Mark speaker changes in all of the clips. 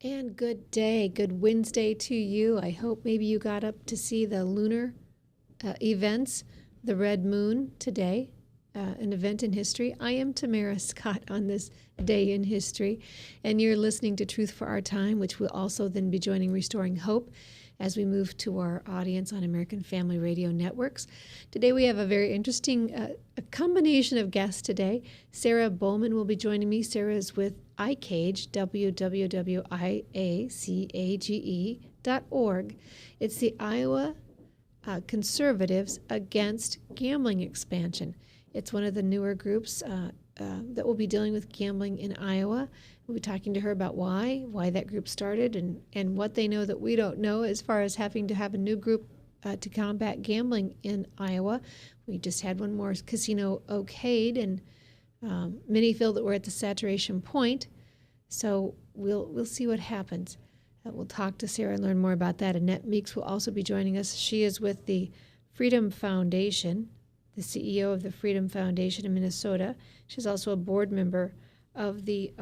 Speaker 1: And good day, good Wednesday to you. I hope maybe you got up to see the lunar events, the red moon today, an event in history. I am Tamara Scott on this day in history, and you're listening to Truth for Our Time, which will also then be joining Restoring Hope as we move to our audience on American Family Radio Networks. Today we have a very interesting a combination of guests today. Sarah Bowman will be joining me. Sarah is with iCage, www.iacage.org. It's the Iowa Conservatives Against Gambling Expansion. It's one of the newer groups that will be dealing with gambling in Iowa. We'll be talking to her about why that group started and what they know that we don't know as far as having to have a new group to combat gambling in Iowa. We just had one more casino okayed, and many feel that we're at the saturation point. So we'll see what happens. We'll talk to Sarah and learn more about that. Annette Meeks will also be joining us. She is with the Freedom Foundation, the CEO of the Freedom Foundation in Minnesota. She's also a board member of the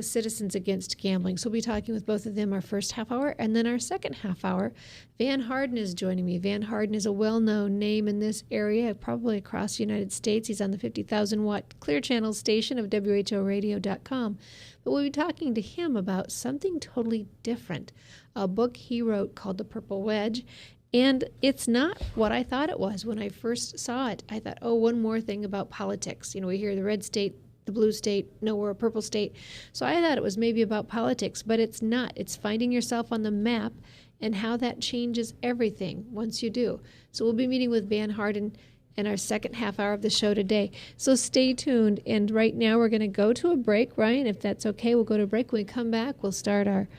Speaker 1: Citizens Against Gambling. So we'll be talking with both of them our first half hour, and then our second half hour, Van Harden is joining me. Van Harden is a well-known name in this area, probably across the United States. He's on the 50,000-watt Clear Channel station of WHOradio.com. But we'll be talking to him about something totally different, a book he wrote called The Purple Wedge. And it's not what I thought it was when I first saw it. I thought, oh, one more thing about politics. You know, we hear the red state, the blue state, no, we're a purple state. So I thought it was maybe about politics, but it's not. It's finding yourself on the map and how that changes everything once you do. So we'll be meeting with Van Harden in our second half hour of the show today. So stay tuned. And right now we're going to go to a break. Ryan, if that's okay, we'll go to a break. When we come back, we'll start our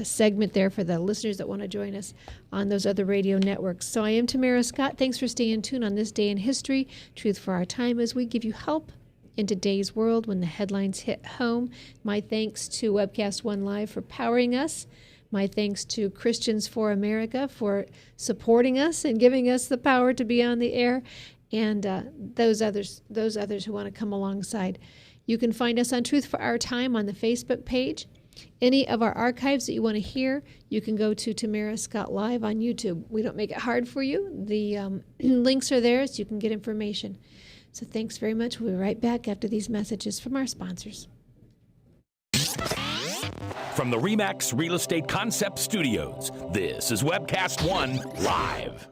Speaker 1: segment there for the listeners that want to join us on those other radio networks. So I am Tamara Scott. Thanks for staying tuned on this day in history, Truth for Our Time, as we give you help in today's world when the headlines hit home. My thanks to Webcast One Live for powering us. My thanks to Christians for America for supporting us and giving us the power to be on the air, and those others who want to come alongside. You can find us on Truth for Our Time on the Facebook page. Any of our archives that you want to hear, you can go to Tamara Scott Live on YouTube. We don't make it hard for you. The links are there so you can get information. So thanks very much. We'll be right back after these messages from our sponsors.
Speaker 2: From the RE/MAX Real Estate Concept Studios, this is Webcast One Live.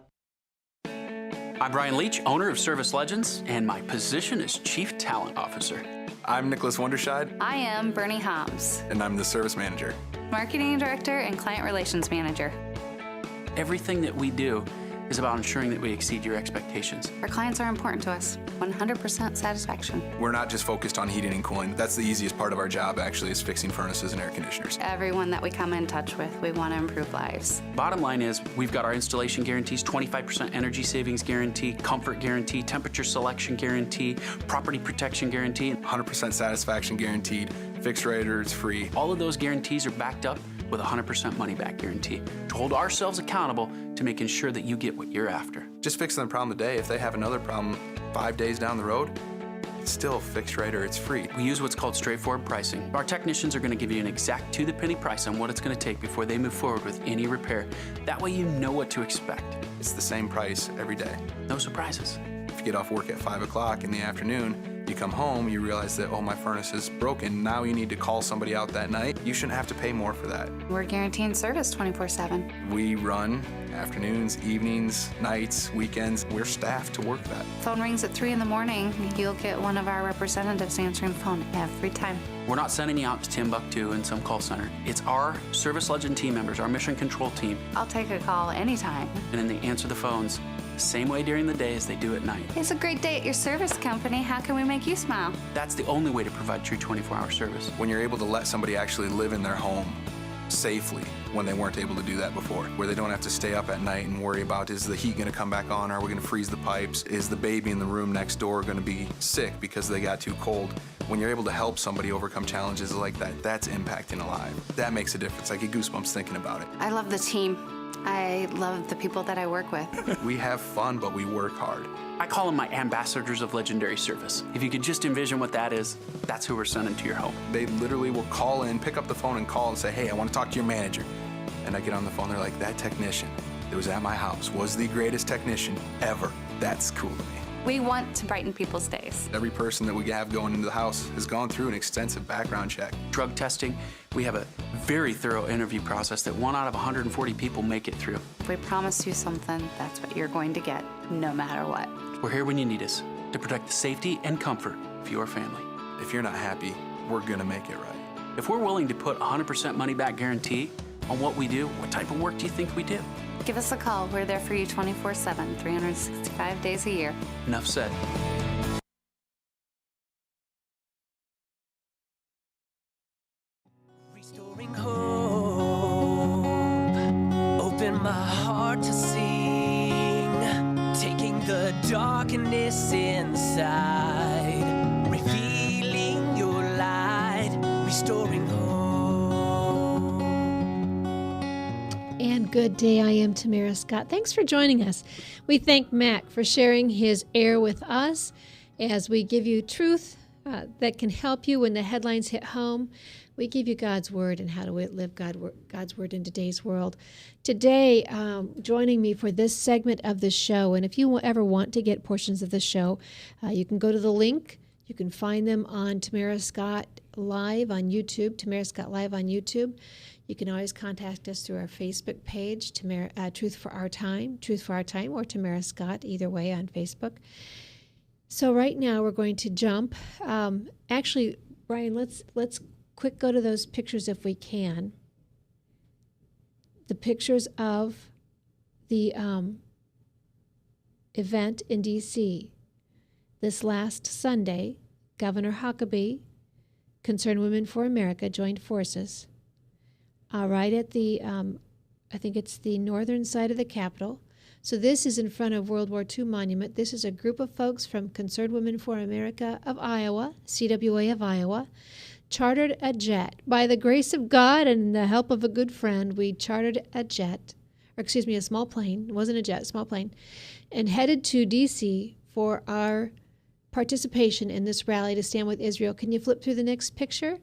Speaker 3: I'm Brian Leach, owner of Service Legends, and my position is Chief Talent Officer.
Speaker 4: I'm Nicholas Wonderscheid.
Speaker 5: I am Bernie Hobbs.
Speaker 4: And I'm the Service Manager.
Speaker 5: Marketing Director and Client Relations Manager.
Speaker 3: Everything that we do is about ensuring that we exceed your expectations.
Speaker 5: Our clients are important to us. 100% satisfaction.
Speaker 4: We're not just focused on heating and cooling. That's the easiest part of our job, actually, is fixing furnaces and air conditioners.
Speaker 5: Everyone that we come in touch with, we want to improve lives.
Speaker 3: Bottom line is, we've got our installation guarantees, 25% energy savings guarantee, comfort guarantee, temperature selection guarantee, property protection guarantee.
Speaker 4: 100% satisfaction guaranteed, fixed rate or it's free.
Speaker 3: All of those guarantees are backed up with a 100% money-back guarantee to hold ourselves accountable to making sure that you get what you're after.
Speaker 4: Just fixing the problem today. If they have another problem 5 days down the road, it's still fixed rate or it's free.
Speaker 3: We use what's called straightforward pricing. Our technicians are going to give you an exact to-the-penny price on what it's going to take before they move forward with any repair. That way you know what to expect.
Speaker 4: It's the same price every day.
Speaker 3: No surprises.
Speaker 4: If you get off work at 5 o'clock in the afternoon, you come home, you realize that, oh, my furnace is broken. Now you need to call somebody out that night. You shouldn't have to pay more for that.
Speaker 5: We're guaranteeing service 24/7.
Speaker 4: We run afternoons, evenings, nights, weekends. We're staffed to work that.
Speaker 5: Phone rings at 3 in the morning. You'll get one of our representatives answering the phone every time.
Speaker 3: We're not sending you out to Timbuktu in some call center. It's our Service Legend team members, our mission control team.
Speaker 5: I'll take a call anytime.
Speaker 3: And then they answer the phones the same way during the day as they do at night.
Speaker 5: It's a great day at your service company. How can we make you smile?
Speaker 3: That's the only way to provide true 24-hour service.
Speaker 4: When you're able to let somebody actually live in their home safely when they weren't able to do that before, where they don't have to stay up at night and worry about, is the heat going to come back on? Are we going to freeze the pipes? Is the baby in the room next door going to be sick because they got too cold? When you're able to help somebody overcome challenges like that, that's impacting a life. That makes a difference. I get goosebumps thinking about it.
Speaker 5: I love the team. I love the people that I work with.
Speaker 4: We have fun, but we work hard.
Speaker 3: I call them my ambassadors of legendary service. If you could just envision what that is, that's who we're sending to your home.
Speaker 4: They literally will call in, pick up the phone and call and say, hey, I want to talk to your manager. And I get on the phone, they're like, that technician that was at my house was the greatest technician ever. That's cool to me.
Speaker 5: We want to brighten people's days.
Speaker 4: Every person that we have going into the house has gone through an extensive background check.
Speaker 3: Drug testing, we have a very thorough interview process that 1 out of 140 people make it through.
Speaker 5: If we promise you something, that's what you're going to get, no matter what.
Speaker 3: We're here when you need us to protect the safety and comfort of your family.
Speaker 4: If you're not happy, we're gonna make it right.
Speaker 3: If we're willing to put 100% money back guarantee on what we do, what type of work do you think we do?
Speaker 5: Give us a call. We're there for you 24/7, 365 days a year.
Speaker 3: Enough said.
Speaker 6: Restoring hope, open my heart to sing, taking the darkness inside, revealing your light, restoring hope.
Speaker 1: And good day, I am Tamara Scott. Thanks for joining us. We thank Mac for sharing his air with us as we give you truth that can help you when the headlines hit home. We give you God's Word and how to live God's Word in today's world. Today, joining me for this segment of the show, and if you ever want to get portions of the show, you can go to the link. You can find them on Tamara Scott Live on YouTube, Tamara Scott Live on YouTube. You can always contact us through our Facebook page, Truth for Our Time, or Tamara Scott, either way on Facebook. So right now we're going to jump. Actually, Brian, let's quick go to those pictures if we can. The pictures of the event in D.C. This last Sunday, Governor Huckabee, Concerned Women for America, joined forces right at the, I think it's the northern side of the Capitol. So this is in front of World War II Monument. This is a group of folks from Concerned Women for America of Iowa, CWA of Iowa, chartered a jet. By the grace of God and the help of a good friend, we chartered a small plane. It wasn't a jet, small plane, and headed to D.C. for our participation in this rally to stand with Israel. Can you flip through the next picture?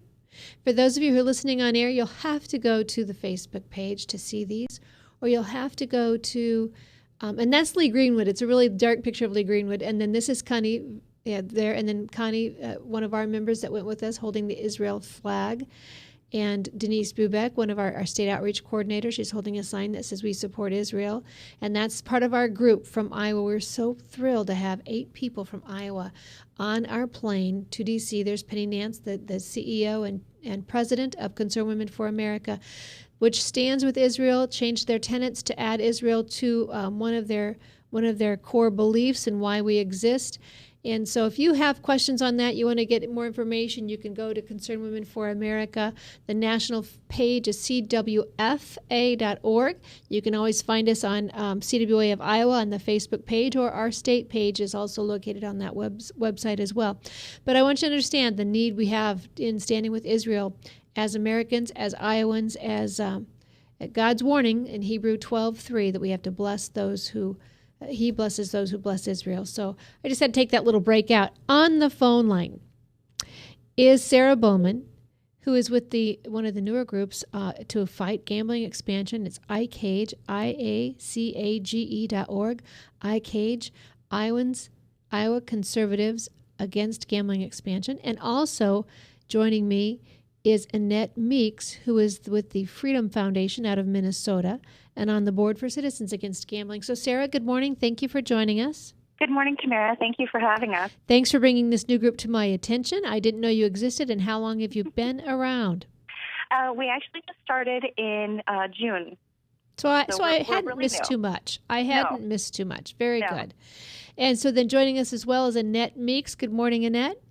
Speaker 1: For those of you who are listening on air, you'll have to go to the Facebook page to see these, or you'll have to go to, and that's Lee Greenwood. It's a really dark picture of Lee Greenwood. And then this is Connie there, and then Connie, one of our members that went with us, holding the Israel flag. And Denise Bubeck, one of our state outreach coordinators, she's holding a sign that says we support Israel. And that's part of our group from Iowa. We're so thrilled to have 8 people from Iowa on our plane to D.C. There's Penny Nance, the CEO and president of Concerned Women for America, which stands with Israel, changed their tenets to add Israel to one of their core beliefs and why we exist. And so if you have questions on that, you want to get more information, you can go to Concerned Women for America. The national page is cwfa.org. You can always find us on CWA of Iowa on the Facebook page, or our state page is also located on that website as well. But I want you to understand the need we have in standing with Israel as Americans, as Iowans, as God's warning in Hebrew 12:3 that we have to bless those who He blesses those who bless Israel. So I just had to take that little break out. On the phone line is Sarah Bowman, who is with one of the newer groups to fight gambling expansion. It's iCage, IACAGE.org. iCage, Iowans, Iowa Conservatives Against Gambling Expansion. And also joining me is Annette Meeks, who is with the Freedom Foundation out of Minnesota and on the board for Citizens Against Gambling. So, Sarah, good morning. Thank you for joining us.
Speaker 7: Good morning, Tamara. Thank you for having us.
Speaker 1: Thanks for bringing this new group to my attention. I didn't know you existed, and how long have you been around?
Speaker 7: We actually just started in June.
Speaker 1: So I hadn't
Speaker 7: really
Speaker 1: missed
Speaker 7: new.
Speaker 1: too much. I hadn't missed too much. Very
Speaker 7: No.
Speaker 1: good. And so then joining us as well is Annette Meeks. Good morning, Annette.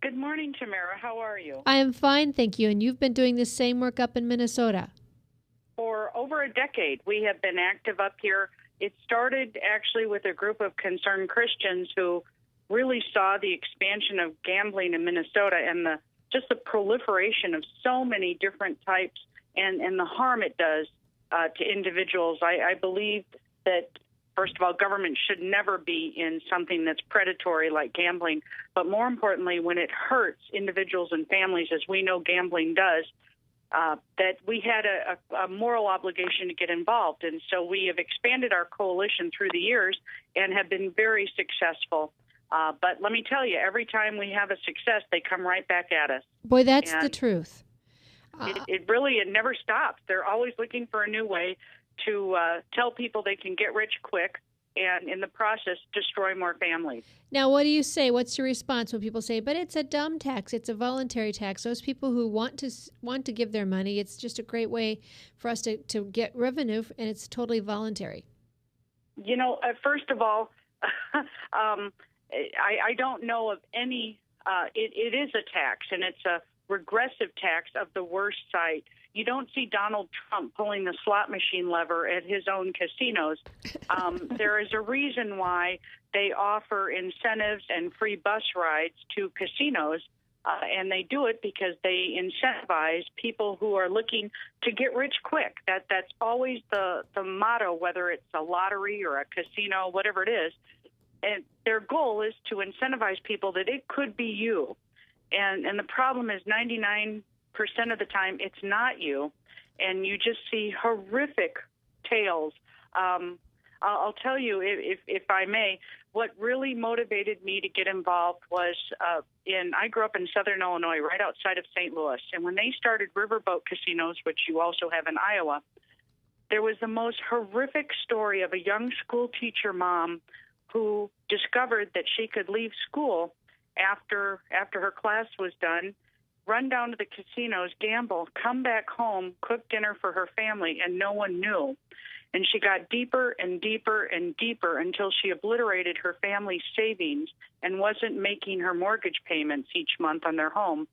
Speaker 8: Good morning, Tamara. How are you?
Speaker 1: I am fine, thank you. And you've been doing this same work up in Minnesota.
Speaker 8: For over a decade, we have been active up here. It started actually with a group of concerned Christians who really saw the expansion of gambling in Minnesota and just the proliferation of so many different types and the harm it does to individuals. I believe that, first of all, government should never be in something that's predatory like gambling. But more importantly, when it hurts individuals and families, as we know gambling does, that we had a moral obligation to get involved. And so we have expanded our coalition through the years and have been very successful. But let me tell you, every time we have a success, they come right back at us.
Speaker 1: Boy, that's the truth.
Speaker 8: It never stops. They're always looking for a new way to tell people they can get rich quick and in the process destroy more families.
Speaker 1: Now, what do you say? What's your response when people say, but it's a dumb tax, it's a voluntary tax? Those people who want to give their money, it's just a great way for us to get revenue, and it's totally voluntary.
Speaker 8: You know, first of all, I don't know of any, it is a tax, and it's a regressive tax of the worst side. You don't see Donald Trump pulling the slot machine lever at his own casinos. There is a reason why they offer incentives and free bus rides to casinos, and they do it because they incentivize people who are looking to get rich quick. That's always the motto, whether it's a lottery or a casino, whatever it is. And their goal is to incentivize people that it could be you. And the problem is 99% of the time it's not you, and you just see horrific tales. I'll tell you, if I may, what really motivated me to get involved was I grew up in southern Illinois, right outside of St. Louis, and when they started riverboat casinos, which you also have in Iowa, there was the most horrific story of a young school teacher mom who discovered that she could leave school after her class was done, run down to the casinos, gamble, come back home, cook dinner for her family, and no one knew. And she got deeper and deeper and deeper until she obliterated her family's savings and wasn't making her mortgage payments each month on their home.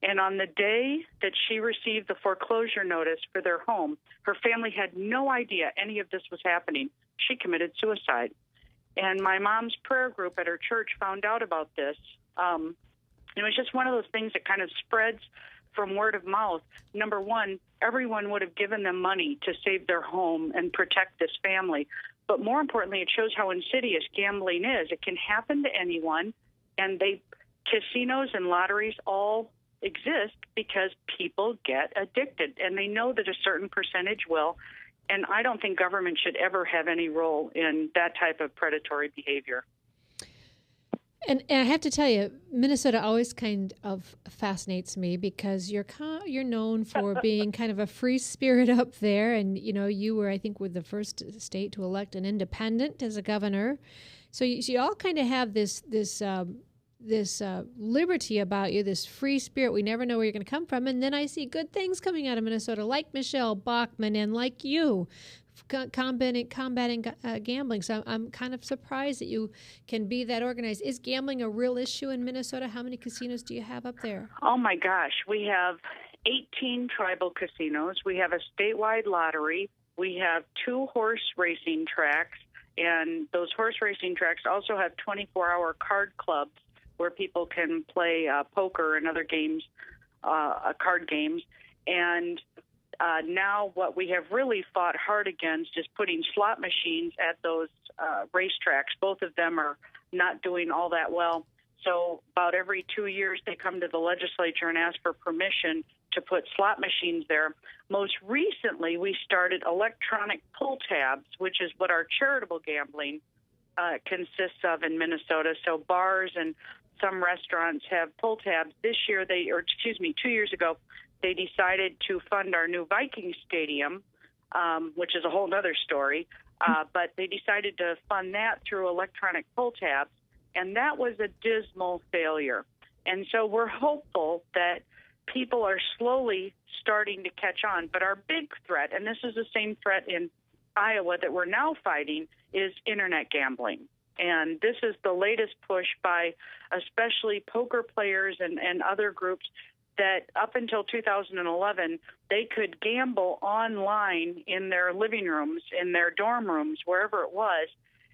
Speaker 8: And on the day that she received the foreclosure notice for their home, her family had no idea any of this was happening. She committed suicide. And my mom's prayer group at her church found out about this. It was just one of those things that kind of spreads from word of mouth. Number one, everyone would have given them money to save their home and protect this family. But more importantly, it shows how insidious gambling is. It can happen to anyone, and casinos and lotteries all exist because people get addicted, and they know that a certain percentage will. And I don't think government should ever have any role in that type of predatory behavior.
Speaker 1: And I have to tell you, Minnesota always kind of fascinates me because you're known for being kind of a free spirit up there, and you were, I think, were the first state to elect an independent as a governor. So you all kind of have this liberty about you, this free spirit. We never know where you're going to come from. And then I see good things coming out of Minnesota, like Michelle Bachmann and like you, combating gambling. So I'm kind of surprised that you can be that organized. Is gambling a real issue in Minnesota? How many casinos do you have up there?
Speaker 8: Oh, my gosh. We have 18 tribal casinos. We have a statewide lottery. We have 2 horse racing tracks. And those horse racing tracks also have 24-hour card clubs where people can play poker and other games, card games. And now what we have really fought hard against is putting slot machines at those racetracks. Both of them are not doing all that well. So about every 2 years, they come to the legislature and ask for permission to put slot machines there. Most recently, we started electronic pull tabs, which is what our charitable gambling consists of in Minnesota. So bars and some restaurants have pull tabs. This year, 2 years ago, they decided to fund our new Viking Stadium, which is a whole other story. But they decided to fund that through electronic pull tabs, and that was a dismal failure. And so we're hopeful that people are slowly starting to catch on. But our big threat, and this is the same threat in Iowa that we're now fighting, is internet gambling. And this is the latest push by especially poker players and other groups that up until 2011, they could gamble online in their living rooms, in their dorm rooms, wherever it was,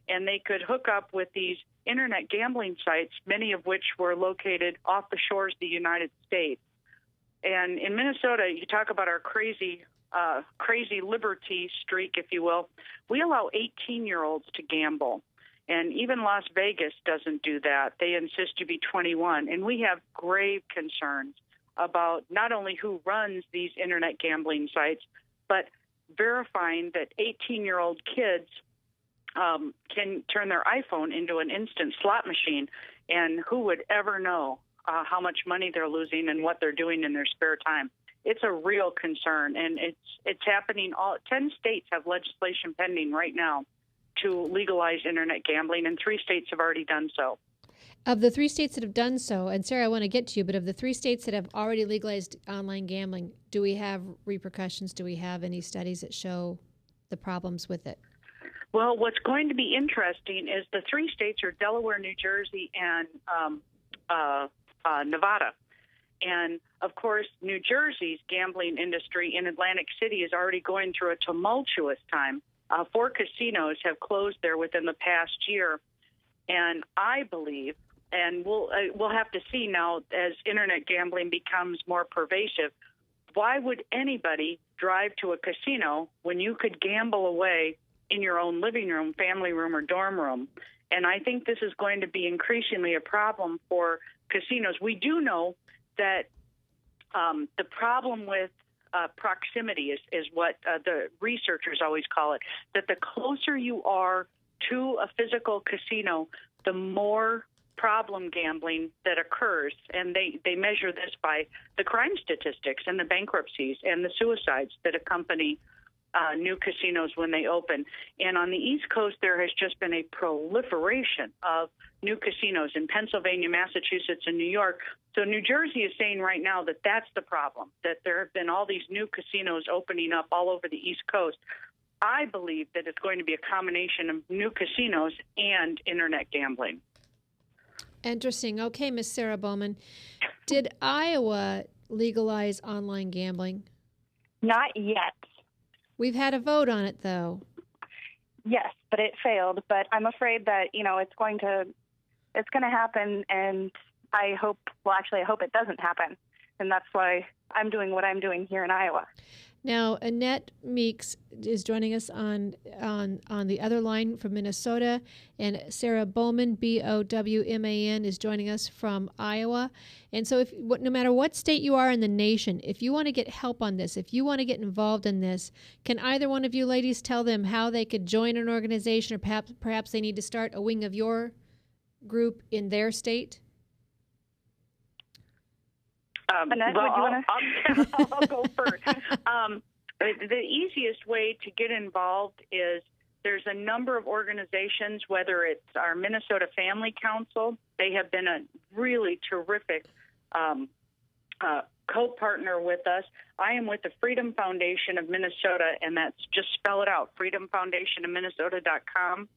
Speaker 8: and they could hook up with these internet gambling sites, many of which were located off the shores of the United States. And in Minnesota, you talk about our crazy crazy liberty streak, if you will, we allow 18-year-olds to gamble. And even Las Vegas doesn't do that. They insist you be 21. And we have grave concerns about not only who runs these internet gambling sites, but verifying that 18-year-old kids can turn their iPhone into an instant slot machine. And who would ever know how much money they're losing and what they're doing in their spare time? It's a real concern, and it's happening. 10 states have legislation pending right now to legalize internet gambling, and 3 states have already done so.
Speaker 1: Of the 3 states that have done so, and Sarah, I want to get to you, but of the 3 states that have already legalized online gambling, do we have repercussions? Do we have any studies that show the problems with it?
Speaker 8: Well, what's going to be interesting is the 3 states are Delaware, New Jersey, and Nevada. And, of course, New Jersey's gambling industry in Atlantic City is already going through a tumultuous time. 4 casinos have closed there within the past year. And I believe, and we'll have to see now as internet gambling becomes more pervasive, why would anybody drive to a casino when you could gamble away in your own living room, family room, or dorm room? And I think this is going to be increasingly a problem for casinos. We do know that the problem with proximity is what the researchers always call it, that the closer you are to a physical casino, the more problem gambling that occurs. And they measure this by the crime statistics and the bankruptcies and the suicides that accompany new casinos when they open. And on the East Coast, there has just been a proliferation of new casinos in Pennsylvania, Massachusetts, and New York. So New Jersey is saying right now that that's the problem, that there have been all these new casinos opening up all over the East Coast. I believe that it's going to be a combination of new casinos and internet gambling.
Speaker 1: Interesting. Okay, Miss Sarah Bowman, did Iowa legalize online gambling?
Speaker 7: Not yet.
Speaker 1: We've had a vote on it, though.
Speaker 7: Yes, but it failed. But I'm afraid that it's going to happen, and I hope it doesn't happen, and that's why I'm doing what I'm doing here in Iowa.
Speaker 1: Now, Annette Meeks is joining us on the other line from Minnesota, and Sarah Bowman, Bowman, is joining us from Iowa. And so no matter what state you are in the nation, if you want to get help on this, if you want to get involved in this, can either one of you ladies tell them how they could join an organization, or perhaps they need to start a wing of your group in their state?
Speaker 7: Annette, would you want
Speaker 8: to? I'll go first. The easiest way to get involved is there's a number of organizations, whether it's our Minnesota Family Council. They have been a really terrific co-partner with us. I am with the Freedom Foundation of Minnesota, and that's just spell it out, freedomfoundationofminnesota.com.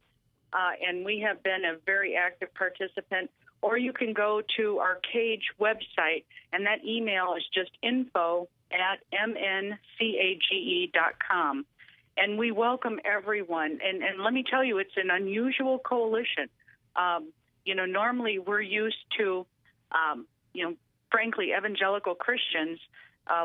Speaker 8: And we have been a very active participant. Or you can go to our CAGE website, and that email is just info@mncage.com. And we welcome everyone. And let me tell you, it's an unusual coalition. Normally we're used to, frankly, evangelical Christians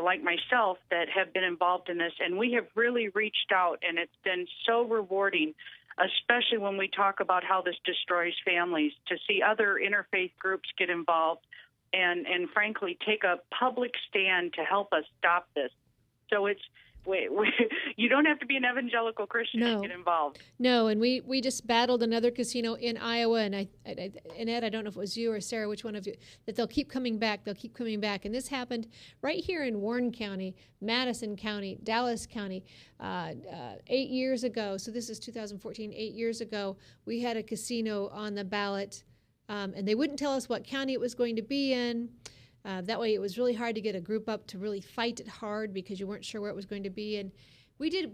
Speaker 8: like myself that have been involved in this. And we have really reached out, and it's been so rewarding, especially when we talk about how this destroys families, to see other interfaith groups get involved and frankly, take a public stand to help us stop this. So you don't have to be an evangelical Christian to get involved.
Speaker 1: No, and we just battled another casino in Iowa, and Ed, I don't know if it was you or Sarah, which one of you, that they'll keep coming back. And this happened right here in Warren County, Madison County, Dallas County, 8 years ago. So this is 2014, 8 years ago, we had a casino on the ballot, and they wouldn't tell us what county it was going to be in. That way it was really hard to get a group up to really fight it hard because you weren't sure where it was going to be. And we did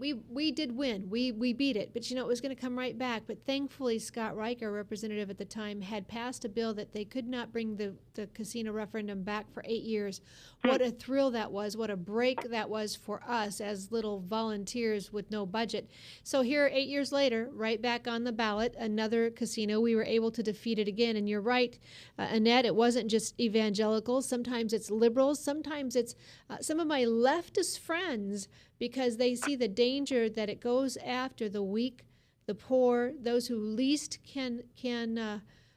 Speaker 1: win. We beat it. But, it was going to come right back. But thankfully, Scott Reich, our representative at the time, had passed a bill that they could not bring the casino referendum back for 8 years. What a thrill that was. What a break that was for us as little volunteers with no budget. So here, 8 years later, right back on the ballot, another casino. We were able to defeat it again. And you're right, Annette, it wasn't just evangelicals. Sometimes it's liberals. Sometimes it's some of my leftist friends because they see the danger that it goes after the weak, the poor, those who least can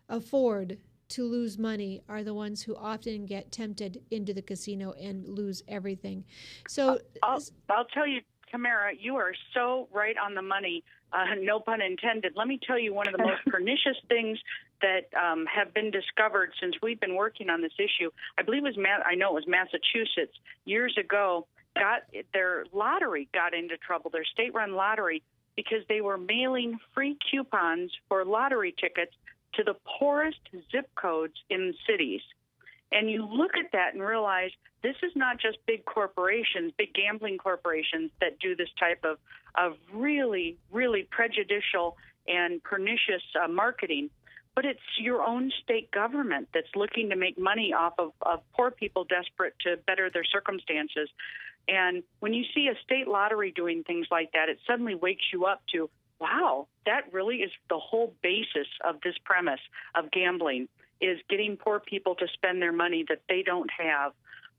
Speaker 1: afford to lose money are the ones who often get tempted into the casino and lose everything. So
Speaker 8: I'll tell you, Tamara, you are so right on the money. No pun intended. Let me tell you one of the most pernicious things that have been discovered since we've been working on this issue. I believe it was Massachusetts years ago. Their lottery got into trouble. Their state-run lottery, because they were mailing free coupons for lottery tickets to the poorest zip codes in cities. And you look at that and realize this is not just big corporations, big gambling corporations that do this type of really, really prejudicial and pernicious marketing, but it's your own state government that's looking to make money off of poor people desperate to better their circumstances. And when you see a state lottery doing things like that, it suddenly wakes you up to, wow, that really is the whole basis of this premise of gambling, is getting poor people to spend their money that they don't have.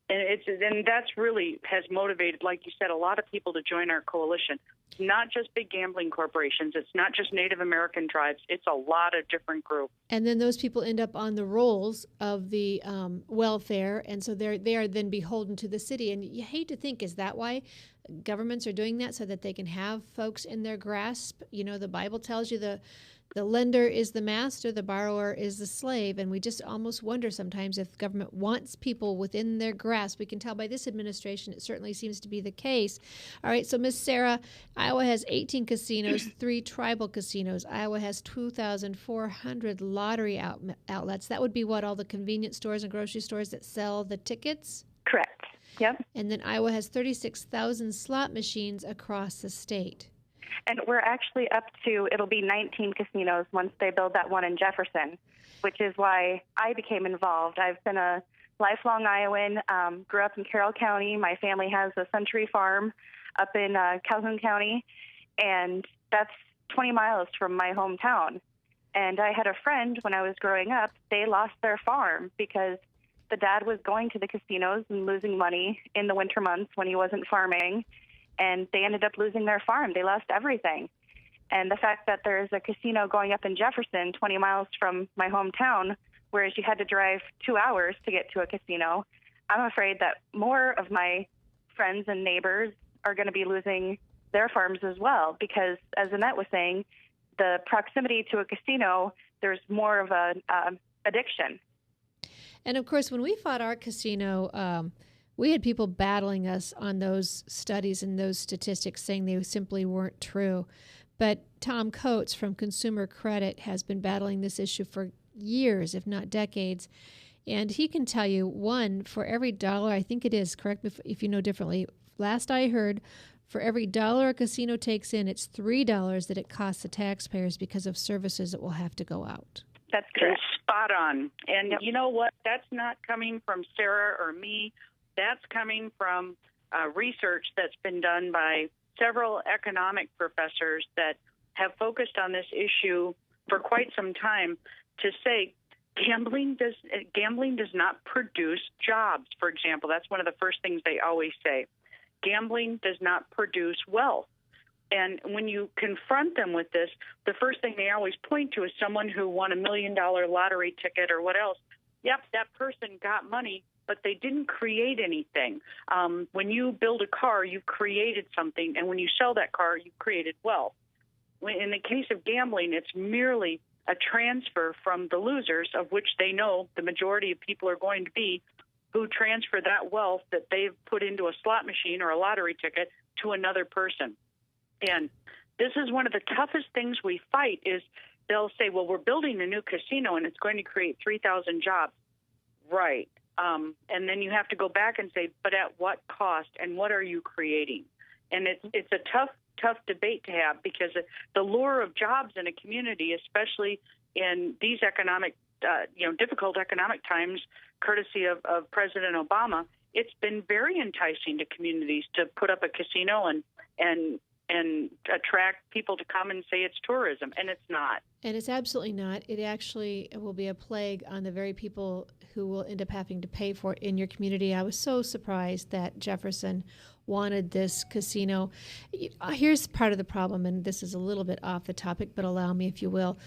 Speaker 8: And that's really has motivated, like you said, a lot of people to join our coalition. It's not just big gambling corporations. It's not just Native American tribes. It's a lot of different groups.
Speaker 1: And then those people end up on the rolls of the welfare, and so they are then beholden to the city. And you hate to think, is that why governments are doing that, so that they can have folks in their grasp? You know, the Bible tells you the lender is the master, the borrower is the slave, and we just almost wonder sometimes if government wants people within their grasp. We can tell by this administration it certainly seems to be the case. All right, so Miss Sarah, Iowa has 18 casinos, 3 tribal casinos. Iowa has 2,400 lottery outlets. That would be what, all the convenience stores and grocery stores that sell the tickets?
Speaker 7: Correct. Yep.
Speaker 1: And then Iowa has 36,000 slot machines across the state.
Speaker 7: And we're actually up to, it'll be 19 casinos once they build that one in Jefferson, which is why I became involved. I've been a lifelong Iowan, grew up in Carroll County. My family has a Century Farm up in Calhoun County, and that's 20 miles from my hometown. And I had a friend when I was growing up, they lost their farm because the dad was going to the casinos and losing money in the winter months when he wasn't farming. And they ended up losing their farm. They lost everything. And the fact that there's a casino going up in Jefferson, 20 miles from my hometown, whereas you had to drive 2 hours to get to a casino, I'm afraid that more of my friends and neighbors are going to be losing their farms as well, because, as Annette was saying, the proximity to a casino, there's more of an addiction.
Speaker 1: And, of course, when we fought our casino, we had people battling us on those studies and those statistics, saying they simply weren't true. But Tom Coates from Consumer Credit has been battling this issue for years, if not decades. And he can tell you, one, for every dollar, I think it is, correct me if you know differently, last I heard, for every dollar a casino takes in, it's $3 that it costs the taxpayers because of services that will have to go out.
Speaker 7: That's correct.
Speaker 8: Spot on. And You know what? That's not coming from Sarah or me. That's coming from research that's been done by several economic professors that have focused on this issue for quite some time, to say gambling does not produce jobs. For example, that's one of the first things they always say. Gambling does not produce wealth. And when you confront them with this, the first thing they always point to is someone who won $1 million lottery ticket or what else. Yep, that person got money, but they didn't create anything. When you build a car, you've created something, and when you sell that car, you've created wealth. In the case of gambling, it's merely a transfer from the losers, of which they know the majority of people are going to be, who transfer that wealth that they've put into a slot machine or a lottery ticket to another person. And this is one of the toughest things we fight is they'll say, well, we're building a new casino and it's going to create 3,000 jobs. Right. And then you have to go back and say, but at what cost and what are you creating? And it's a tough debate to have, because the lure of jobs in a community, especially in these difficult economic times, courtesy of President Obama, it's been very enticing to communities to put up a casino and attract people to come and say it's tourism, and it's not.
Speaker 1: And it's absolutely not. It actually will be a plague on the very people who will end up having to pay for it in your community. I was so surprised that Jefferson wanted this casino. Here's part of the problem, and this is a little bit off the topic, but allow me, if you will.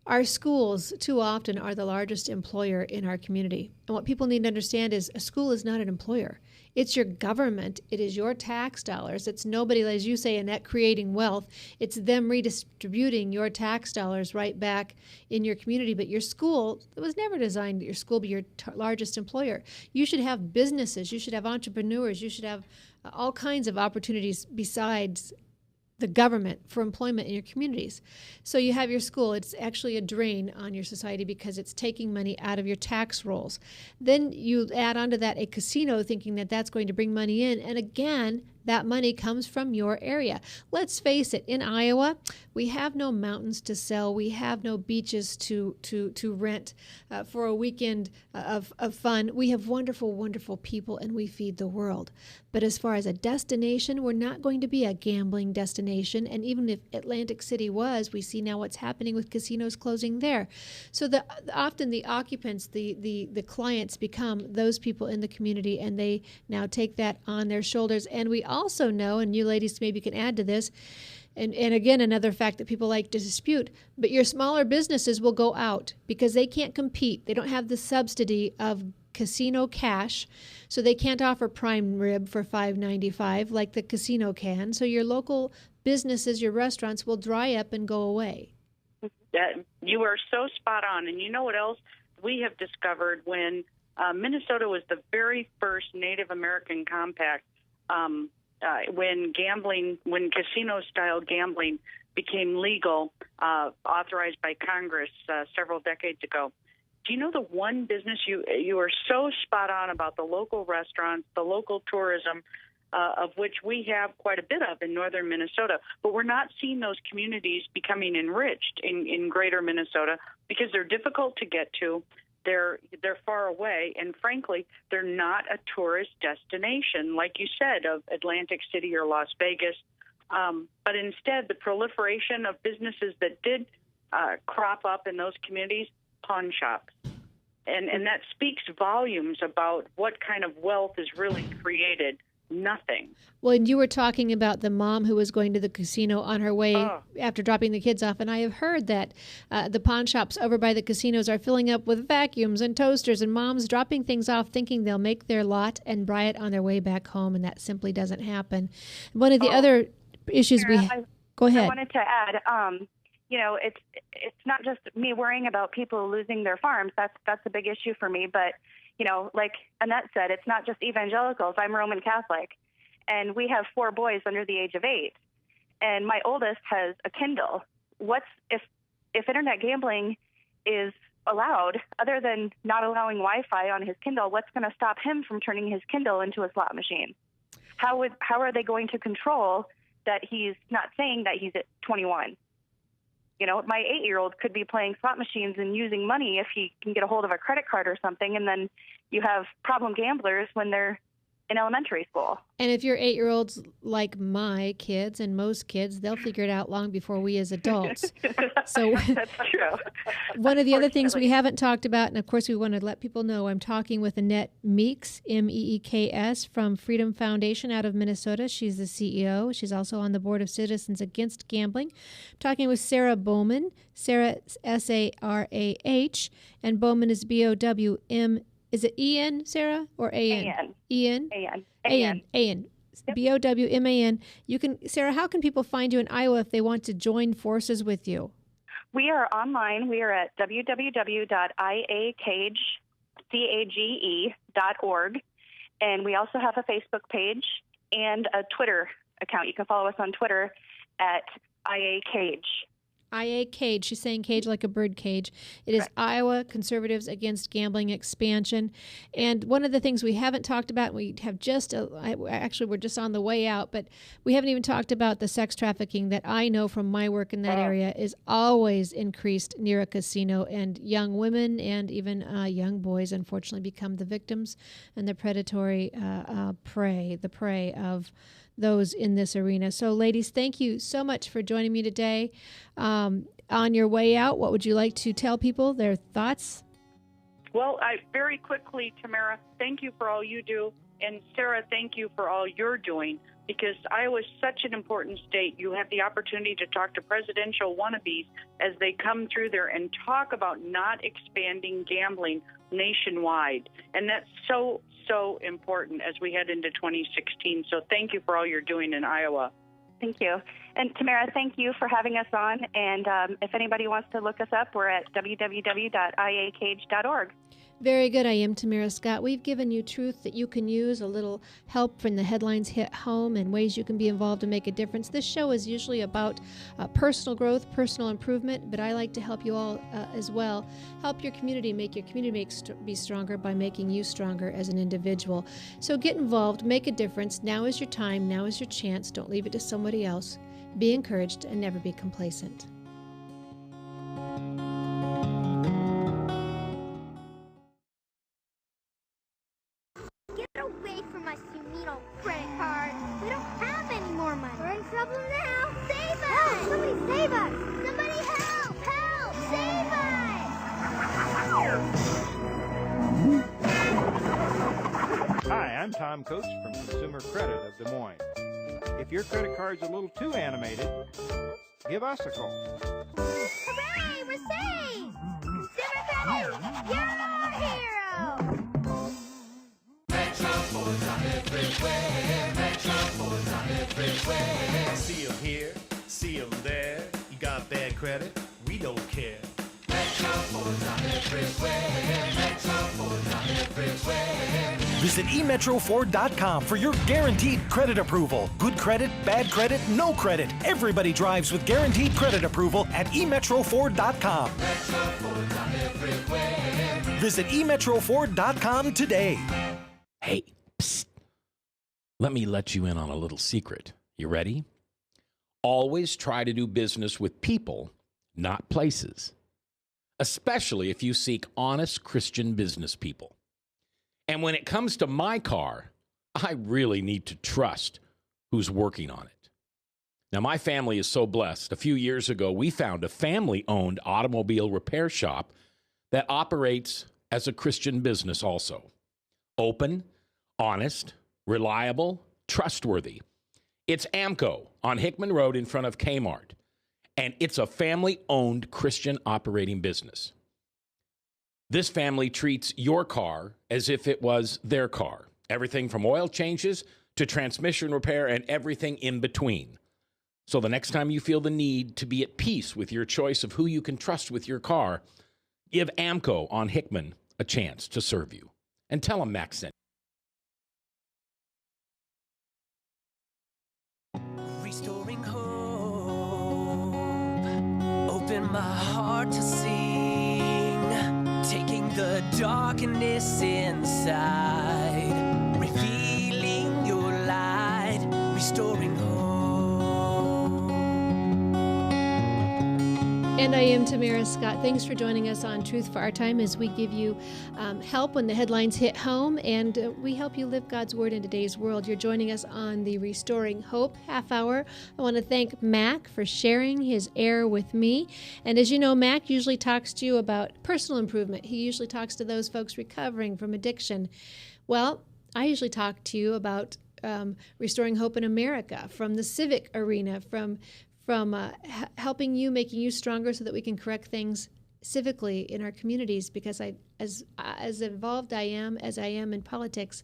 Speaker 1: Our schools too often are the largest employer in our community. And what people need to understand is a school is not an employer. It's your government. It is your tax dollars. It's nobody, as you say, Annette, creating wealth. It's them redistributing your tax dollars right back in your community. But your school, it was never designed that your school be your largest employer. You should have businesses. You should have entrepreneurs. You should have all kinds of opportunities besides the government for employment in your communities. So you have your school. It's actually a drain on your society because it's taking money out of your tax rolls. Then you add onto that a casino thinking that that's going to bring money in. And again, that money comes from your area. Let's face it, in Iowa, we have no mountains to sell. We have no beaches to rent for a weekend of fun. We have wonderful, wonderful people, and we feed the world. But as far as a destination, we're not going to be a gambling destination. And even if Atlantic City was, we see now what's happening with casinos closing there. So often the occupants, the clients become those people in the community, and they now take that on their shoulders. And we also know, and you ladies maybe can add to this, and again, another fact that people like to dispute, but your smaller businesses will go out because they can't compete. They don't have the subsidy of casino cash, so they can't offer prime rib for $5.95 like the casino can. So your local businesses, your restaurants will dry up and go away.
Speaker 8: You are so spot on. And you know what else we have discovered when Minnesota was the very first Native American compact, when casino-style gambling became legal, authorized by Congress several decades ago. Do you know the one business you are so spot on about the local restaurants, the local tourism, of which we have quite a bit of in northern Minnesota, but we're not seeing those communities becoming enriched in greater Minnesota because they're difficult to get to. They're far away, and frankly, they're not a tourist destination, like you said, of Atlantic City or Las Vegas. But instead, the proliferation of businesses that did crop up in those communities, pawn shops. And that speaks volumes about what kind of wealth is really created. Nothing.
Speaker 1: Well, and you were talking about the mom who was going to the casino on her way after dropping the kids off, and I have heard that the pawn shops over by the casinos are filling up with vacuums and toasters, and moms dropping things off thinking they'll make their lot and buy it on their way back home, and that simply doesn't happen. One of the other issues go ahead.
Speaker 7: I wanted to add, it's not just me worrying about people losing their farms. That's a big issue for me, but like Annette said, it's not just evangelicals. I'm Roman Catholic, and we have 4 boys under the age of 8, and my oldest has a Kindle. If internet gambling is allowed, other than not allowing Wi-Fi on his Kindle, what's going to stop him from turning his Kindle into a slot machine? How are they going to control that he's not saying that he's at 21? My 8-year-old could be playing slot machines and using money if he can get a hold of a credit card or something, and then you have problem gamblers when they're in elementary school.
Speaker 1: And if your 8-year-olds like my kids and most kids, they'll figure it out long before we as adults. So
Speaker 7: that's true.
Speaker 1: One of the other things we haven't talked about, and of course we want to let people know, I'm talking with Annette Meeks, Meeks, from Freedom Foundation out of Minnesota. She's the CEO. She's also on the board of Citizens Against Gambling. I'm talking with Sarah Bowman, Sarah Sarah, and Bowman is BOWM. Is it E-N, Sarah, or A-N?
Speaker 7: A-N.
Speaker 1: E-N?
Speaker 7: A-N.
Speaker 1: A-N. A-N.
Speaker 7: Yep.
Speaker 1: BOWMAN. Sarah, how can people find you in Iowa if they want to join forces with you?
Speaker 7: We are online. We are at www.iacage.org, and we also have a Facebook page and a Twitter account. You can follow us on Twitter at IACage.
Speaker 1: IA Cage. She's saying cage like a bird cage. It is Iowa Conservatives Against Gambling Expansion. And one of the things we haven't talked about, we have actually we're just on the way out, but we haven't even talked about the sex trafficking that I know from my work in that area is always increased near a casino, and young women and even young boys unfortunately become the victims and the predatory prey of those in this arena. So, ladies, thank you so much for joining me today. On your way out, what would you like to tell people, their thoughts?
Speaker 8: Well, very quickly, Tamara, thank you for all you do. And Sarah, thank you for all you're doing, because Iowa is such an important state. You have the opportunity to talk to presidential wannabes as they come through there and talk about not expanding gambling nationwide. And that's so, so important as we head into 2016. So thank you for all you're doing in Iowa.
Speaker 7: Thank you. And Tamara, thank you for having us on. And if anybody wants to look us up, we're at www.iacage.org.
Speaker 1: Very good. I am Tamara Scott. We've given you truth that you can use, a little help when the headlines hit home, and ways you can be involved and make a difference. This show is usually about personal growth, personal improvement, but I like to help you all as well. Help your community, make your community be stronger by making you stronger as an individual. So get involved, make a difference. Now is your time. Now is your chance. Don't leave it to somebody else. Be encouraged and never be complacent.
Speaker 9: Away from us, you mean old credit card. We don't have any more money. We're in trouble now. Save us! Help! Somebody save us! Somebody help! Help! Save us!
Speaker 10: Hi, I'm Tom Coates from Consumer Credit of Des Moines. If your credit card's a little too animated, give us a call.
Speaker 9: Hooray! We're saved! Consumer Credit, you're our hero!
Speaker 11: See 'em here, see 'em there. You got bad credit? We don't care.
Speaker 2: Visit emetroford.com for your guaranteed credit approval. Good credit, bad credit, no credit. Everybody drives with guaranteed credit approval at emetroford.com. Visit emetroford.com today.
Speaker 12: Hey, psst. Let me let you in on a little secret. You ready? Always try to do business with people, not places. Especially if you seek honest Christian business people. And when it comes to my car, I really need to trust who's working on it. Now, my family is so blessed. A few years ago, we found a family-owned automobile repair shop that operates as a Christian business also. Open, honest, reliable, trustworthy. It's AMCO on Hickman Road in front of Kmart. And it's a family-owned Christian operating business. This family treats your car as if it was their car. Everything from oil changes to transmission repair and everything in between. So the next time you feel the need to be at peace with your choice of who you can trust with your car, give AMCO on Hickman a chance to serve you. And tell them Max sent.
Speaker 6: Restoring hope, open my heart to sing, taking the darkness inside, revealing your light, restoring hope.
Speaker 1: And I am Tamara Scott. Thanks for joining us on Truth for Our Time as we give you help when the headlines hit home, and we help you live God's Word in today's world. You're joining us on the Restoring Hope half hour. I want to thank Mac for sharing his air with me. And as you know, Mac usually talks to you about personal improvement. He usually talks to those folks recovering from addiction. Well, I usually talk to you about restoring hope in America, from the civic arena, from helping you, making you stronger so that we can correct things civically in our communities. Because as involved as I am in politics,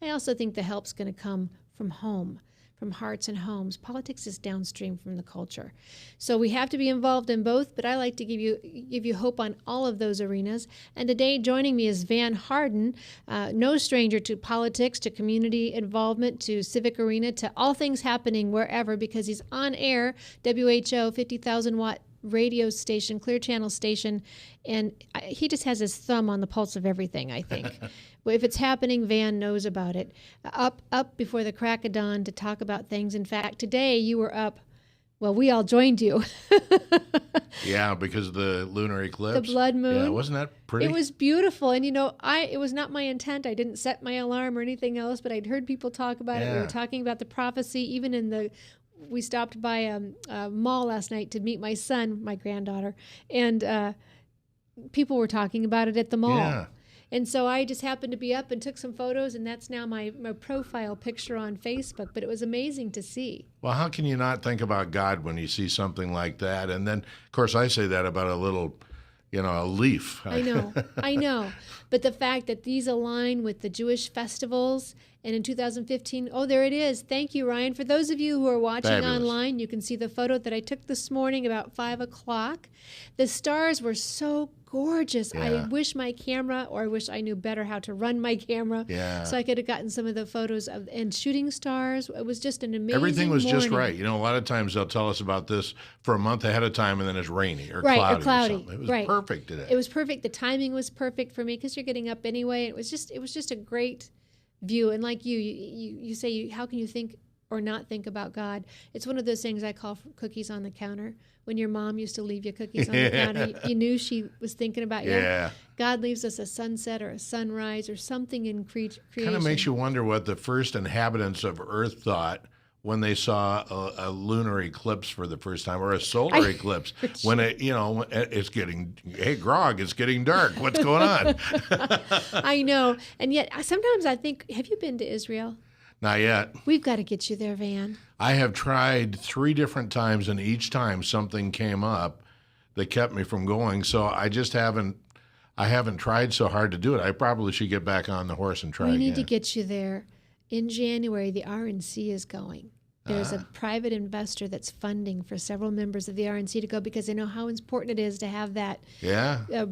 Speaker 1: I also think the help's going to come from home, from hearts and homes. Politics is downstream from the culture. So we have to be involved in both, but I like to give you hope on all of those arenas. And today joining me is Van Harden, no stranger to politics, to community involvement, to civic arena, to all things happening wherever, because he's on air, WHO, 50,000 watt radio station, clear channel station, and he just has his thumb on the pulse of everything, I think. If it's happening, Van knows about it. Up before the crack of dawn to talk about things. In fact, today you were up. Well, we all joined you.
Speaker 13: Yeah, because of the lunar eclipse.
Speaker 1: The blood moon.
Speaker 13: Yeah, wasn't that pretty?
Speaker 1: It was beautiful. And, it was not my intent. I didn't set my alarm or anything else, but I'd heard people talk about it. We were talking about the prophecy. Even we stopped by a mall last night to meet my son, my granddaughter, and people were talking about it at the mall.
Speaker 13: Yeah.
Speaker 1: And so I just happened to be up and took some photos, and that's now my profile picture on Facebook. But it was amazing to see.
Speaker 13: Well, how can you not think about God when you see something like that? And then, of course, I say that about a little, a leaf.
Speaker 1: I know. But the fact that these align with the Jewish festivals, and in 2015, oh, there it is. Thank you, Ryan. For those of you who are watching
Speaker 13: Fabulous.
Speaker 1: online, you can see the photo that I took this morning about 5 o'clock. The stars were so gorgeous.
Speaker 13: Yeah.
Speaker 1: I wish my camera, or I wish I knew better how to run my camera, so I could have gotten some of the photos and shooting stars. It was just an amazing
Speaker 13: Everything was just
Speaker 1: morning.
Speaker 13: right. A lot of times they'll tell us about this for a month ahead of time, and then it's rainy or
Speaker 1: Right,
Speaker 13: cloudy.
Speaker 1: or cloudy.
Speaker 13: Something. It was
Speaker 1: Right.
Speaker 13: perfect today.
Speaker 1: It was perfect. The timing was perfect for me because you're getting up anyway. It was just a great view. And like you say, how can you think or not think about God? It's one of those things I call cookies on the counter. When your mom used to leave you cookies on the counter, you knew she was thinking about you.
Speaker 13: Yeah.
Speaker 1: God leaves us a sunset or a sunrise or something in creation.
Speaker 13: Kind of makes you wonder what the first inhabitants of Earth thought when they saw a lunar eclipse for the first time, or a solar eclipse. When it's getting, hey, Grog, it's getting dark. What's going on?
Speaker 1: I know. And yet sometimes I think, have you been to Israel?
Speaker 13: Not yet.
Speaker 1: We've got to get you there, Van.
Speaker 13: I have tried 3 different times, and each time something came up that kept me from going. So I just haven't tried so hard to do it. I probably should get back on the horse and try
Speaker 1: We
Speaker 13: again.
Speaker 1: need to get you there. In January, the RNC is going. There's a private investor that's funding for several members of the RNC to go because they know how important it is to have that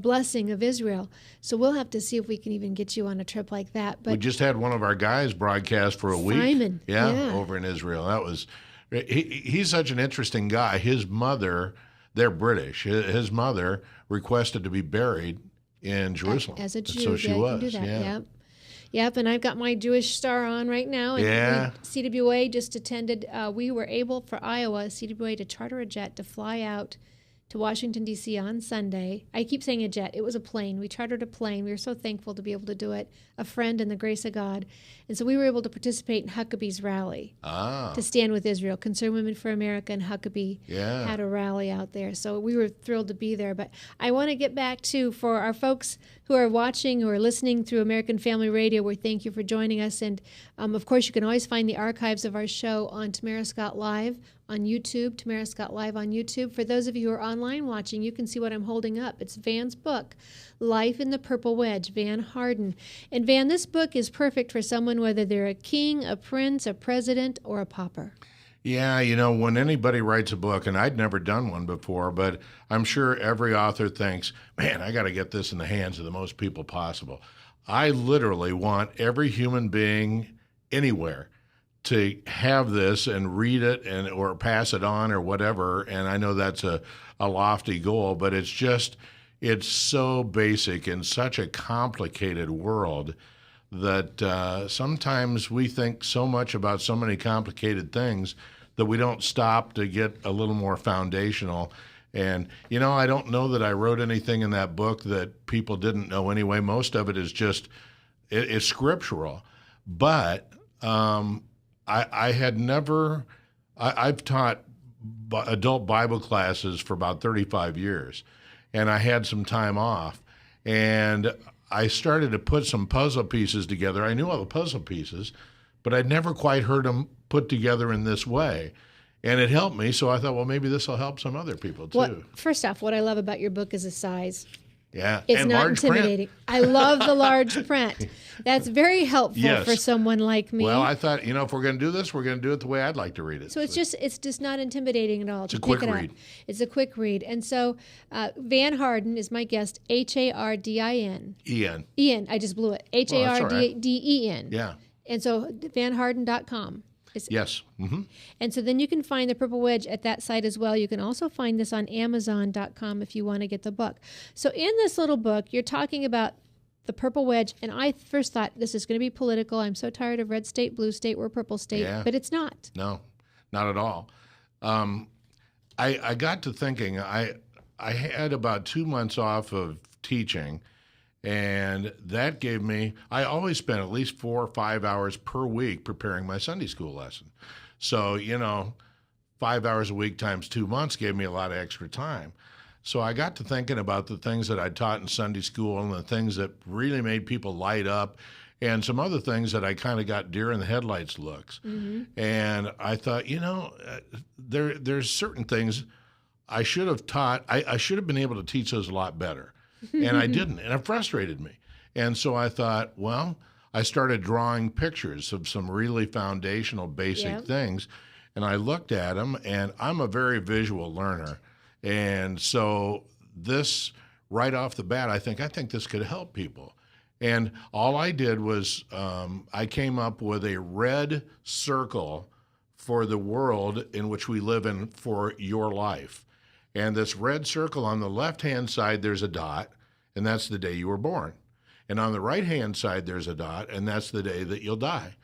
Speaker 1: blessing of Israel. So we'll have to see if we can even get you on a trip like that. But
Speaker 13: we just had one of our guys broadcast for a week.
Speaker 1: Simon,
Speaker 13: Over in Israel. That was he's such an interesting guy. His mother, they're British. His mother requested to be buried in Jerusalem.
Speaker 1: As a Jew,
Speaker 13: so she
Speaker 1: you
Speaker 13: was.
Speaker 1: can do that.
Speaker 13: Yeah.
Speaker 1: Yep, and I've got my Jewish star on right now. And CWA just attended. We were able, for Iowa, CWA to charter a jet to fly out to Washington, D.C. on Sunday. I keep saying a jet. It was a plane. We chartered a plane. We were so thankful to be able to do it, a friend and the grace of God. And so we were able to participate in Huckabee's rally to stand with Israel. Concerned Women for America and Huckabee had a rally out there. So we were thrilled to be there. But I want to get back to, for our folks who are watching, who are listening through American Family Radio, we thank you for joining us. And, of course, you can always find the archives of our show on Tamara Scott Live on YouTube, Tamara Scott Live on YouTube. For those of you who are online watching, you can see what I'm holding up. It's Van's book, Life in the Purple Wedge, Van Harden. And Van, this book is perfect for someone, whether they're a king, a prince, a president, or a pauper.
Speaker 13: Yeah, when anybody writes a book, and I'd never done one before, but I'm sure every author thinks, man, I got to get this in the hands of the most people possible. I literally want every human being anywhere to have this and read it or pass it on or whatever. And I know that's a lofty goal, but it's so basic in such a complicated world that sometimes we think so much about so many complicated things that we don't stop to get a little more foundational. And, I don't know that I wrote anything in that book that people didn't know anyway. Most of it is just, it's scriptural. But I had never, I've taught adult Bible classes for about 35 years, and I had some time off, and I started to put some puzzle pieces together. I knew all the puzzle pieces, but I'd never quite heard them put together in this way. And it helped me, so I thought, well, maybe this will help some other people too.
Speaker 1: First off, what I love about your book is the size.
Speaker 13: Yeah,
Speaker 1: it's
Speaker 13: and
Speaker 1: not
Speaker 13: large
Speaker 1: intimidating.
Speaker 13: Print.
Speaker 1: I love the large print. That's very helpful for someone like me.
Speaker 13: Well, I thought, if we're going to do this, we're going to do it the way I'd like to read it.
Speaker 1: So it's just not intimidating at all.
Speaker 13: It's a quick read.
Speaker 1: It's a quick read. And so Van Harden is my guest, Hardin. Ian, I just blew it. Harden.
Speaker 13: Yeah.
Speaker 1: And so vanharden.com.
Speaker 13: Yes. Mm-hmm.
Speaker 1: And so then you can find the Purple Wedge at that site as well. You can also find this on Amazon.com if you want to get the book. So in this little book, you're talking about the Purple Wedge, and I first thought this is going to be political. I'm so tired of red state, blue state, we're purple state, but it's not.
Speaker 13: No, not at all. I got to thinking, I had about 2 months off of teaching, and that gave me, I always spent at least 4 or 5 hours per week preparing my Sunday school lesson. So, 5 hours a week times 2 months gave me a lot of extra time. So I got to thinking about the things that I taught in Sunday school and the things that really made people light up, and some other things that I kind of got deer in the headlights looks. And I thought, there's certain things I should have taught. I should have been able to teach those a lot better, and I didn't, and it frustrated me. And so I thought, well, I started drawing pictures of some really foundational, basic things, and I looked at them, and I'm a very visual learner. And so this, right off the bat, I think this could help people. And all I did was I came up with a red circle for the world in which we live in for your life. And this red circle on the left-hand side, there's a dot, and that's the day you were born. And on the right-hand side, there's a dot, and that's the day that you'll die.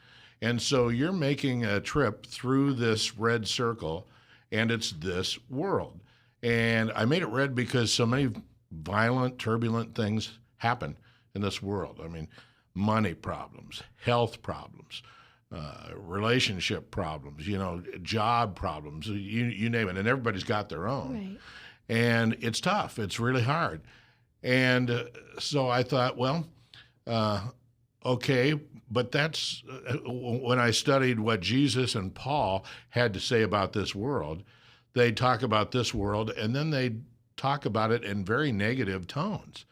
Speaker 13: And so you're making a trip through this red circle, and it's this world. And I made it red because so many violent, turbulent things happen in this world. I mean, money problems, health problems, relationship problems, job problems, you name it. And everybody's got their own.
Speaker 1: Right.
Speaker 13: And it's tough. It's really hard. And so I thought, well, okay, but that's when I studied what Jesus and Paul had to say about this world. They talk about this world, and then they talk about it in very negative tones.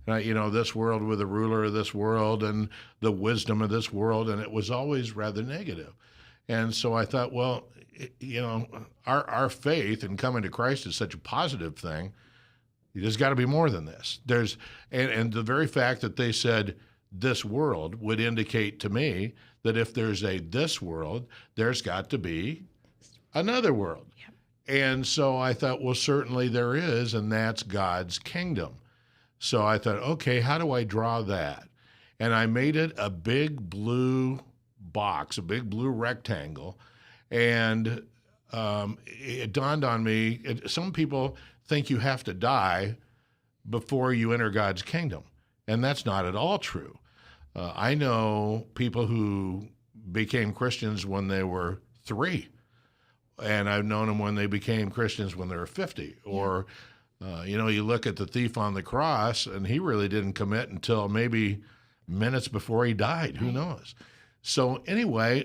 Speaker 13: This world with the ruler of this world and the wisdom of this world, and it was always rather negative. And so I thought, well, our faith in coming to Christ is such a positive thing. There's got to be more than this. And the very fact that they said this world would indicate to me that if there's a this world, there's got to be another world. Yep. And so I thought, well, certainly there is, and that's God's kingdom. So I thought, okay, how do I draw that? And I made it a big blue box, a big blue rectangle, and it dawned on me, some people think you have to die before you enter God's kingdom, and that's not at all true. I know people who became Christians when they were 3, and I've known them when they became Christians when they were 50. Or, you look at the thief on the cross, and he really didn't commit until maybe minutes before he died. Who knows? So anyway,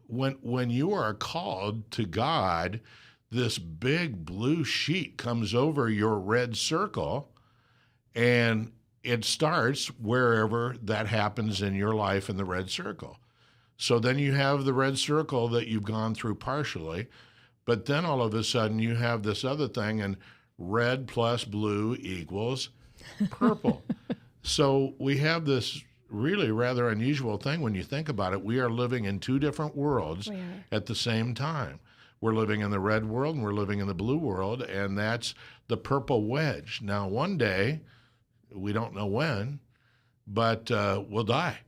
Speaker 13: when you are called to God, this big blue sheet comes over your red circle, and it starts wherever that happens in your life in the red circle. So then you have the red circle that you've gone through partially, but then all of a sudden you have this other thing, and red plus blue equals purple. So we have this really rather unusual thing when you think about it. We are living in 2 different worlds at the same time. We're living in the red world and we're living in the blue world, and that's the purple wedge. Now, one day, we don't know when, but we'll die.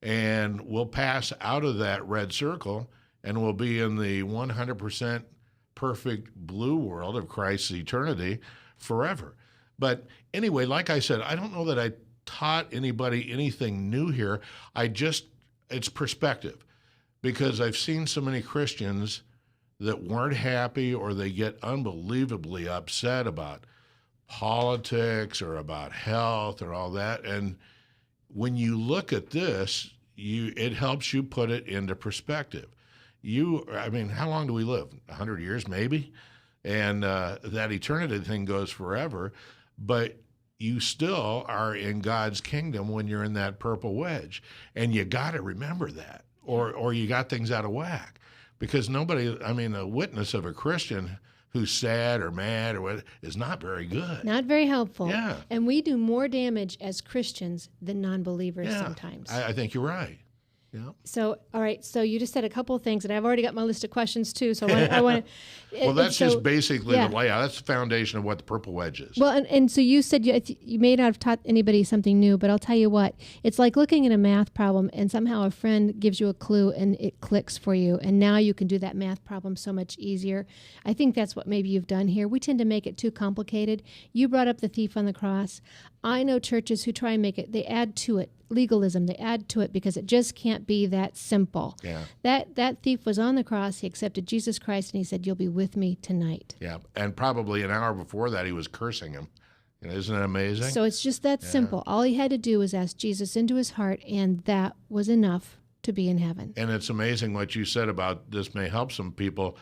Speaker 13: And we'll pass out of that red circle, and we'll be in the 100% perfect blue world of Christ's eternity forever. But anyway, like I said, I don't know that I taught anybody anything new here. It's perspective, because I've seen so many Christians that weren't happy, or they get unbelievably upset about politics or about health or all that. And when you look at this, it helps you put it into perspective. How long do we live? 100 years, maybe? And that eternity thing goes forever. But you still are in God's kingdom when you're in that purple wedge. And you got to remember that, or you got things out of whack. Because a witness of a Christian who's sad or mad or what is not very good.
Speaker 1: Not very helpful.
Speaker 13: Yeah.
Speaker 1: And we do more damage as Christians than non-believers sometimes.
Speaker 13: I think you're right. Yeah.
Speaker 1: So, all right. So you just said a couple of things, and I've already got my list of questions too. So I want to.
Speaker 13: Well, that's just basically the layout. That's the foundation of what the purple wedge is.
Speaker 1: Well, and so you said you may not have taught anybody something new, but I'll tell you what. It's like looking at a math problem, and somehow a friend gives you a clue, and it clicks for you, and now you can do that math problem so much easier. I think that's what maybe you've done here. We tend to make it too complicated. You brought up the thief on the cross. I know churches who try and make it. They add to it. legalism. They add to it because it just can't be that simple.
Speaker 13: Yeah.
Speaker 1: That thief was on the cross. He accepted Jesus Christ, and he said, "You'll be with me tonight."
Speaker 13: Yeah, and probably an hour before that, he was cursing him. Isn't it amazing?
Speaker 1: So it's just that simple. All he had to do was ask Jesus into his heart, and that was enough to be in heaven.
Speaker 13: And it's amazing what you said about this may help some people.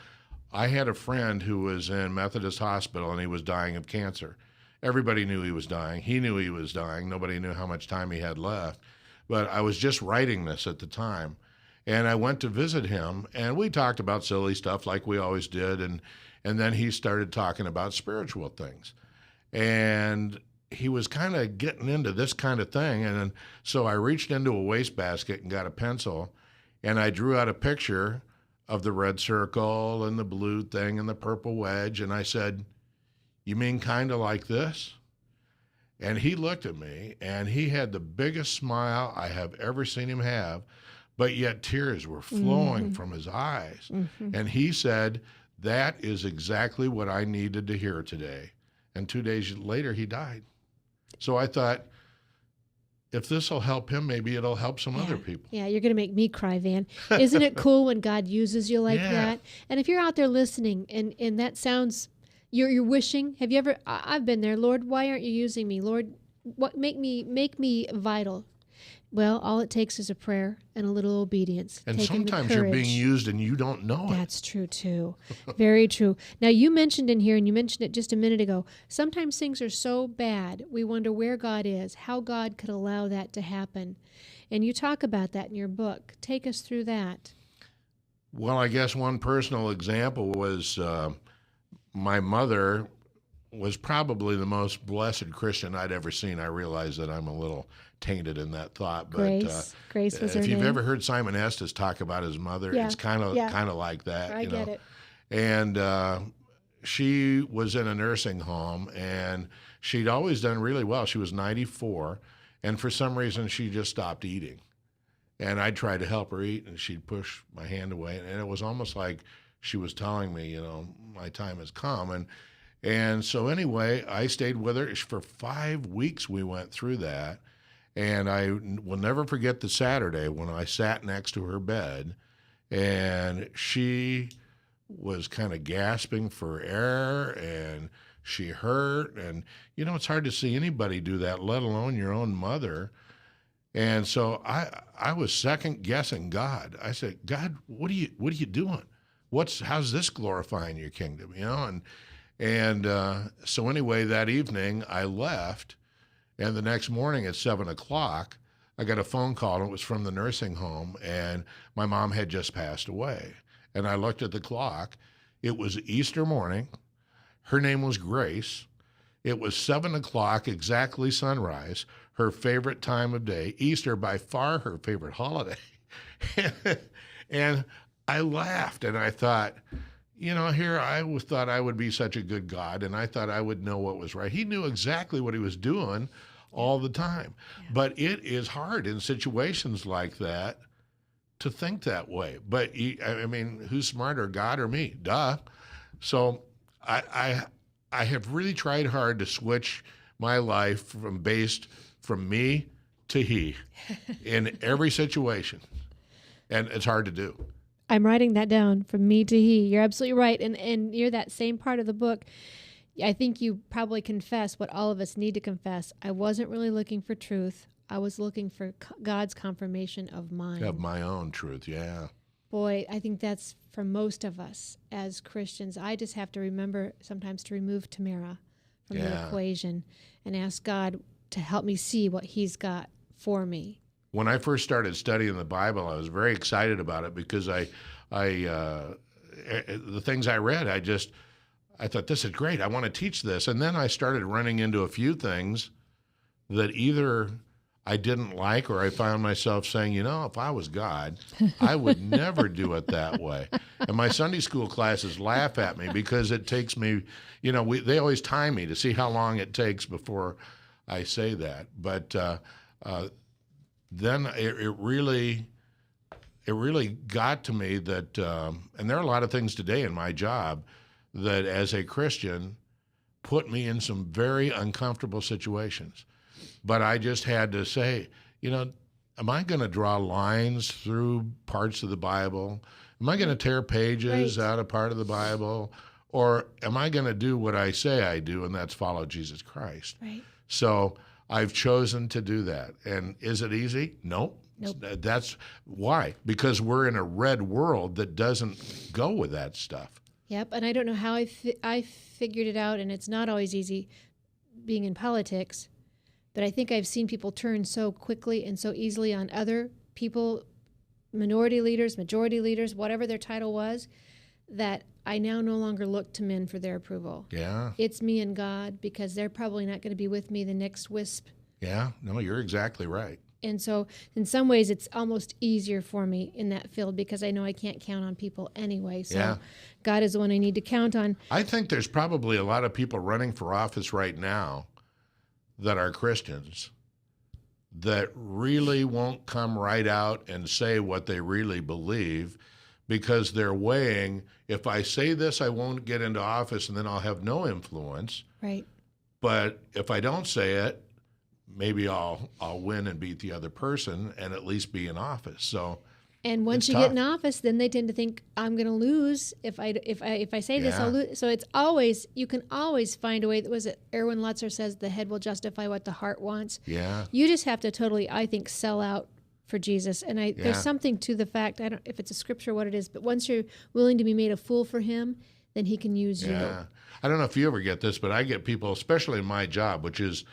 Speaker 13: I had a friend who was in Methodist Hospital, and he was dying of cancer. Everybody knew he was dying. He knew he was dying. Nobody knew how much time he had left. But I was just writing this at the time. And I went to visit him, and we talked about silly stuff like we always did. And then he started talking about spiritual things. And he was kind of getting into this kind of thing. And so I reached into a wastebasket and got a pencil, and I drew out a picture of the red circle and the blue thing and the purple wedge. And I said, "You mean kind of like this?" And he looked at me, and he had the biggest smile I have ever seen him have, but yet tears were flowing from his eyes. And he said, "That is exactly what I needed to hear today." And 2 days later, he died. So I thought, if this will help him, maybe it'll help some other people.
Speaker 1: Yeah, you're going to make me cry, Van. Isn't it cool when God uses you like
Speaker 13: Yeah.
Speaker 1: that? And if you're out there listening, and that sounds, you're wishing, have you ever, I've been there, Lord, why aren't you using me? Lord, what make me vital? Well, all it takes is a prayer and a little obedience.
Speaker 13: And
Speaker 1: taking the
Speaker 13: sometimes you're being
Speaker 1: courage.
Speaker 13: used and you don't know it.
Speaker 1: That's true, too. Very true. Now, you mentioned in here, and you mentioned it just a minute ago, sometimes things are so bad, we wonder where God is, how God could allow that to happen. And you talk about that in your book. Take us through that.
Speaker 13: Well, I guess one personal example was my mother was probably the most blessed Christian I'd ever seen. I realize that I'm a little tainted in that thought, but
Speaker 1: Grace was her
Speaker 13: if you've
Speaker 1: name.
Speaker 13: ever heard Simon Estes talk about his mother,
Speaker 1: Yeah,
Speaker 13: it's kind of
Speaker 1: yeah.
Speaker 13: like that.
Speaker 1: I get it.
Speaker 13: And she was in a nursing home, and she'd always done really well. She was 94, and for some reason she just stopped eating. And I'd try to help her eat, and she'd push my hand away, and it was almost like she was telling me, my time has come. And so anyway, I stayed with her for 5 weeks. We went through that. And I will never forget the Saturday when I sat next to her bed, and she was kind of gasping for air, and she hurt. And, it's hard to see anybody do that, let alone your own mother. And so I was second guessing God. I said, "God, what are you doing? How's this glorifying your kingdom?" And so anyway, that evening I left, and the next morning at 7:00, I got a phone call, and it was from the nursing home, and my mom had just passed away. And I looked at the clock. It was Easter morning. Her name was Grace. It was 7:00, exactly sunrise, her favorite time of day. Easter, by far her favorite holiday. And I laughed, and I thought, here I thought I would be such a good God, and I thought I would know what was right. He knew exactly what he was doing all the time. Yeah. But it is hard in situations like that to think that way. But, who's smarter, God or me? Duh. So I have really tried hard to switch my life from me to he in every situation. And it's hard to do.
Speaker 1: I'm writing that down, from me to he. You're absolutely right. And near that same part of the book, I think you probably confess what all of us need to confess. I wasn't really looking for truth. I was looking for God's confirmation of mine.
Speaker 13: Of my own truth, yeah.
Speaker 1: Boy, I think that's for most of us as Christians. I just have to remember sometimes to remove Tamara from the equation and ask God to help me see what he's got for me.
Speaker 13: When I first started studying the Bible, I was very excited about it because the things I read, I thought, this is great. I want to teach this. And then I started running into a few things that either I didn't like, or I found myself saying, if I was God, I would never do it that way. And my Sunday school classes laugh at me because it takes me, they always time me to see how long it takes before I say that. But then it really got to me that, and there are a lot of things today in my job that as a Christian put me in some very uncomfortable situations. But I just had to say, am I going to draw lines through parts of the Bible? Am I going to tear pages out of part of the Bible? Or am I going to do what I say I do, and that's follow Jesus Christ?
Speaker 1: Right.
Speaker 13: So I've chosen to do that. And is it easy? Nope. That's why. Because we're in a red world that doesn't go with that stuff.
Speaker 1: Yep. And I don't know how I figured it out, and it's not always easy being in politics, but I think I've seen people turn so quickly and so easily on other people, minority leaders, majority leaders, whatever their title was, that I now no longer look to men for their approval.
Speaker 13: Yeah.
Speaker 1: It's me and God, because they're probably not going to be with me the next WISP.
Speaker 13: Yeah. No, you're exactly right.
Speaker 1: And so in some ways it's almost easier for me in that field, because I know I can't count on people anyway. So God is the one I need to count on.
Speaker 13: I think there's probably a lot of people running for office right now that are Christians that really won't come right out and say what they really believe, because they're weighing, if I say this, I won't get into office and then I'll have no influence.
Speaker 1: Right.
Speaker 13: But if I don't say it, maybe I'll win and beat the other person and at least be in office. So,
Speaker 1: and once you get in office, then they tend to think, I'm going to lose if I say this, I'll lose. So it's always, you can always find a way. Was it Erwin Lutzer says the head will justify what the heart wants?
Speaker 13: Yeah.
Speaker 1: You just have to totally, I think, sell out for Jesus. And there's something to the fact, I don't if it's a scripture or what it is, but once you're willing to be made a fool for him, then he can use you.
Speaker 13: I don't know if you ever get this, but I get people, especially in my job, which is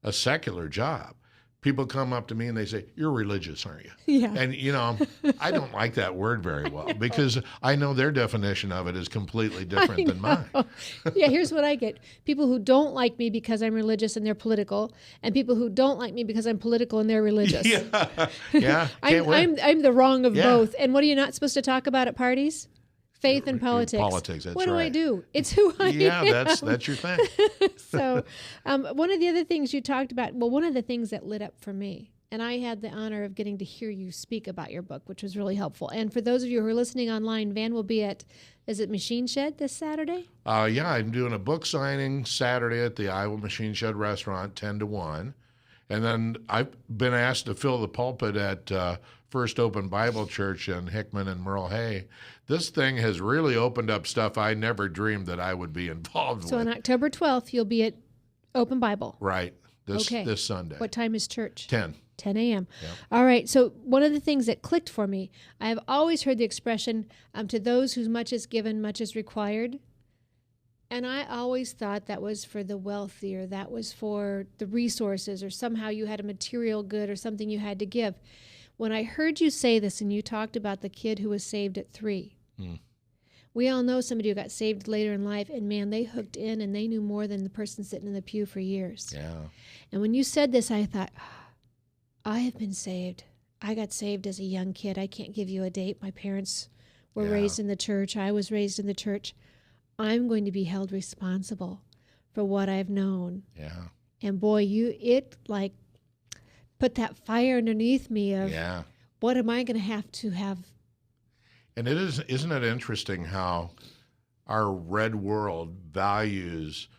Speaker 13: a secular job. People come up to me and they say, "You're religious, aren't you?"
Speaker 1: Yeah.
Speaker 13: And, I don't like that word very well, because I know their definition of it is completely different than mine.
Speaker 1: Yeah, here's what I get. People who don't like me because I'm religious and they're political, and people who don't like me because I'm political and they're religious.
Speaker 13: Yeah.
Speaker 1: I'm the wrong of both. And what are you not supposed to talk about at parties? Faith and politics.
Speaker 13: Politics, that's
Speaker 1: what do
Speaker 13: right.
Speaker 1: I do? It's who I am.
Speaker 13: Yeah, that's your thing.
Speaker 1: So one of the other things you talked about, one of the things that lit up for me, and I had the honor of getting to hear you speak about your book, which was really helpful. And for those of you who are listening online, Van will be at, is it Machine Shed this Saturday?
Speaker 13: Yeah, I'm doing a book signing Saturday at the Iowa Machine Shed restaurant, 10 to 1. And then I've been asked to fill the pulpit at First Open Bible Church in Hickman and Merle Hay. This thing has really opened up stuff I never dreamed that I would be involved with.
Speaker 1: So on October 12th, you'll be at Open Bible.
Speaker 13: Right. This Sunday.
Speaker 1: What time is church?
Speaker 13: 10
Speaker 1: a.m.
Speaker 13: Yep.
Speaker 1: All right. So one of the things that clicked for me, I have always heard the expression, to those whose much is given, much is required. And I always thought that was for the wealthy, or that was for the resources, or somehow you had a material good or something you had to give. When I heard you say this, and you talked about the kid who was saved at 3, we all know somebody who got saved later in life, and man, they hooked in and they knew more than the person sitting in the pew for years.
Speaker 13: Yeah.
Speaker 1: And when you said this, I thought, I have been saved. I got saved as a young kid. I can't give you a date. My parents were raised in the church. I was raised in the church. I'm going to be held responsible for what I've known.
Speaker 13: Yeah.
Speaker 1: And boy, it put that fire underneath me of what am I going to have?
Speaker 13: And isn't it interesting how our red world values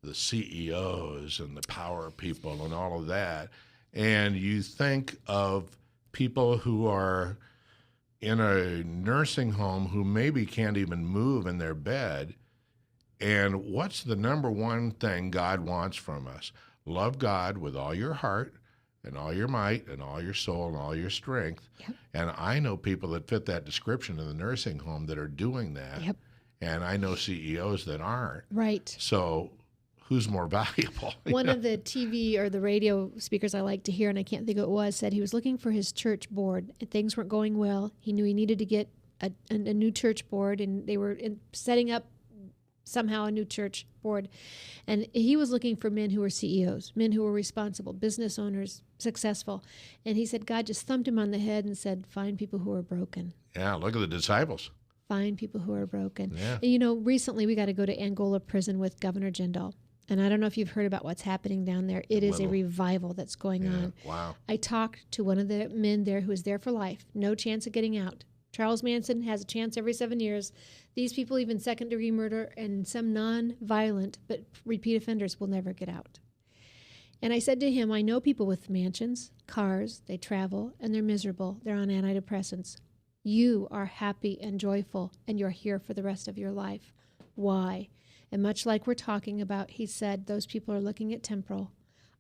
Speaker 13: the CEOs and the power people and all of that. And you think of people who are in a nursing home who maybe can't even move in their bed. And what's the number one thing God wants from us? Love God with all your heart and all your might and all your soul and all your strength.
Speaker 1: Yep.
Speaker 13: And I know people that fit that description in the nursing home that are doing that.
Speaker 1: Yep.
Speaker 13: And I know CEOs that aren't.
Speaker 1: Right.
Speaker 13: So who's more valuable?
Speaker 1: One of the TV or the radio speakers I like to hear, and I can't think who it was, said he was looking for his church board. And things weren't going well. He knew he needed to get a new church board, and they were setting up somehow a new church board. And he was looking for men who were CEOs, men who were responsible, business owners, successful. And he said God just thumped him on the head and said, find people who are broken.
Speaker 13: Yeah, look at the disciples.
Speaker 1: Find people who are broken.
Speaker 13: Yeah.
Speaker 1: And, you know, recently we got to go to Angola prison with Governor Jindal. And I don't know if you've heard about what's happening down there. It is a revival that's going on.
Speaker 13: Wow.
Speaker 1: I talked to one of the men there who is there for life. No chance of getting out. Charles Manson has a chance every 7 years. These people, even second-degree murder and some non-violent but repeat offenders, will never get out. And I said to him, I know people with mansions, cars, they travel, and they're miserable. They're on antidepressants. You are happy and joyful, and you're here for the rest of your life. Why? And much like we're talking about, he said, those people are looking at temporal.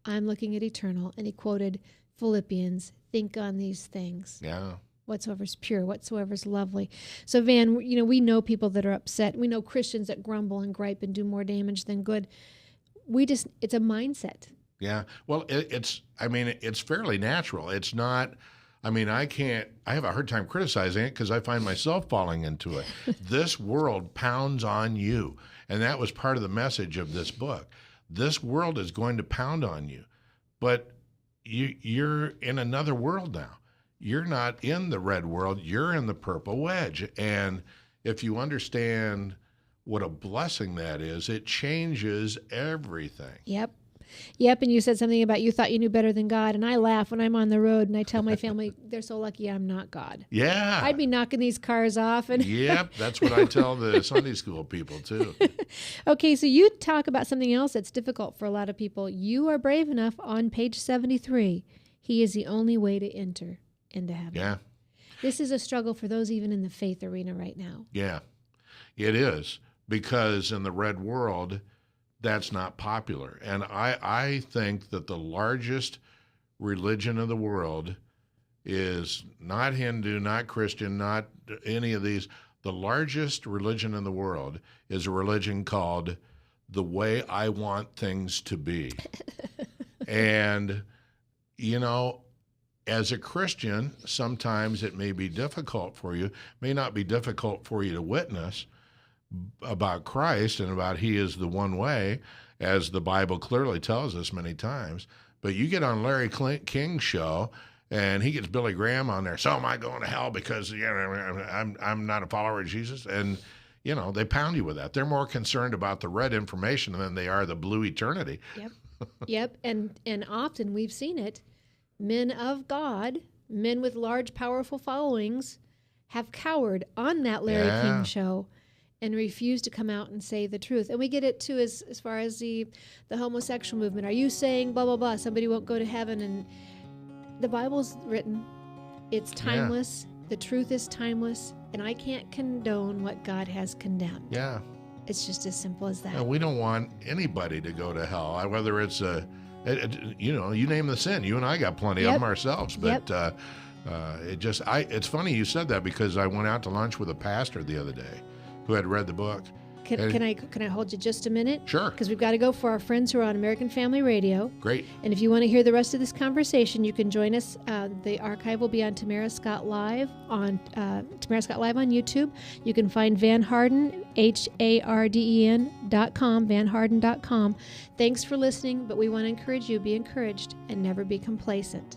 Speaker 1: I'm looking at eternal. And he quoted Philippians, think on these things.
Speaker 13: Yeah.
Speaker 1: Whatsoever's pure, whatsoever's lovely. So, Van, we know people that are upset. We know Christians that grumble and gripe and do more damage than good. It's a mindset.
Speaker 13: Yeah. Well, it's fairly natural. It's not, I have a hard time criticizing it because I find myself falling into it. This world pounds on you. And that was part of the message of this book. This world is going to pound on you, but you're in another world now. You're not in the red world. You're in the purple wedge. And if you understand what a blessing that is, it changes everything.
Speaker 1: Yep. And you said something about you thought you knew better than God. And I laugh when I'm on the road and I tell my family they're so lucky I'm not God.
Speaker 13: Yeah.
Speaker 1: I'd be knocking these cars off. And
Speaker 13: Yep. That's what I tell the Sunday school people too.
Speaker 1: Okay. So you talk about something else that's difficult for a lot of people. You are brave enough on page 73. He is the only way to enter into heaven.
Speaker 13: Yeah.
Speaker 1: This is a struggle for those even in the faith arena right now.
Speaker 13: Yeah, it is, because in the red world, that's not popular. And I think that the largest religion of the world is not Hindu, not Christian, not any of these. The largest religion in the world is a religion called the way I want things to be. And, as a Christian, sometimes it may be difficult for you, may not be difficult for you to witness about Christ and about He is the one way, as the Bible clearly tells us many times. But you get on Larry King's show, and he gets Billy Graham on there. So am I going to hell because I'm not a follower of Jesus? And they pound you with that. They're more concerned about the red information than they are the blue eternity.
Speaker 1: Yep. And often we've seen it. Men of God, men with large, powerful followings, have cowered on that Larry King show and refused to come out and say the truth. And we get it too as far as the homosexual movement. Are you saying blah, blah, blah, somebody won't go to heaven? And the Bible's written. It's timeless. Yeah. The truth is timeless. And I can't condone what God has condemned.
Speaker 13: Yeah.
Speaker 1: It's just as simple as that.
Speaker 13: Yeah, we don't want anybody to go to hell, whether it's you name the sin. You and I got plenty of them ourselves. But it's funny you said that, because I went out to lunch with a pastor the other day who had read the book.
Speaker 1: Can I hold you just a minute?
Speaker 13: Sure.
Speaker 1: Because we've got to go for our friends who are on American Family Radio.
Speaker 13: Great.
Speaker 1: And if you want to hear the rest of this conversation, you can join us. The archive will be on Tamara Scott Live on YouTube. You can find Van Harden, HARDEN.com, vanharden.com. Thanks for listening, but we want to encourage you, be encouraged and never be complacent.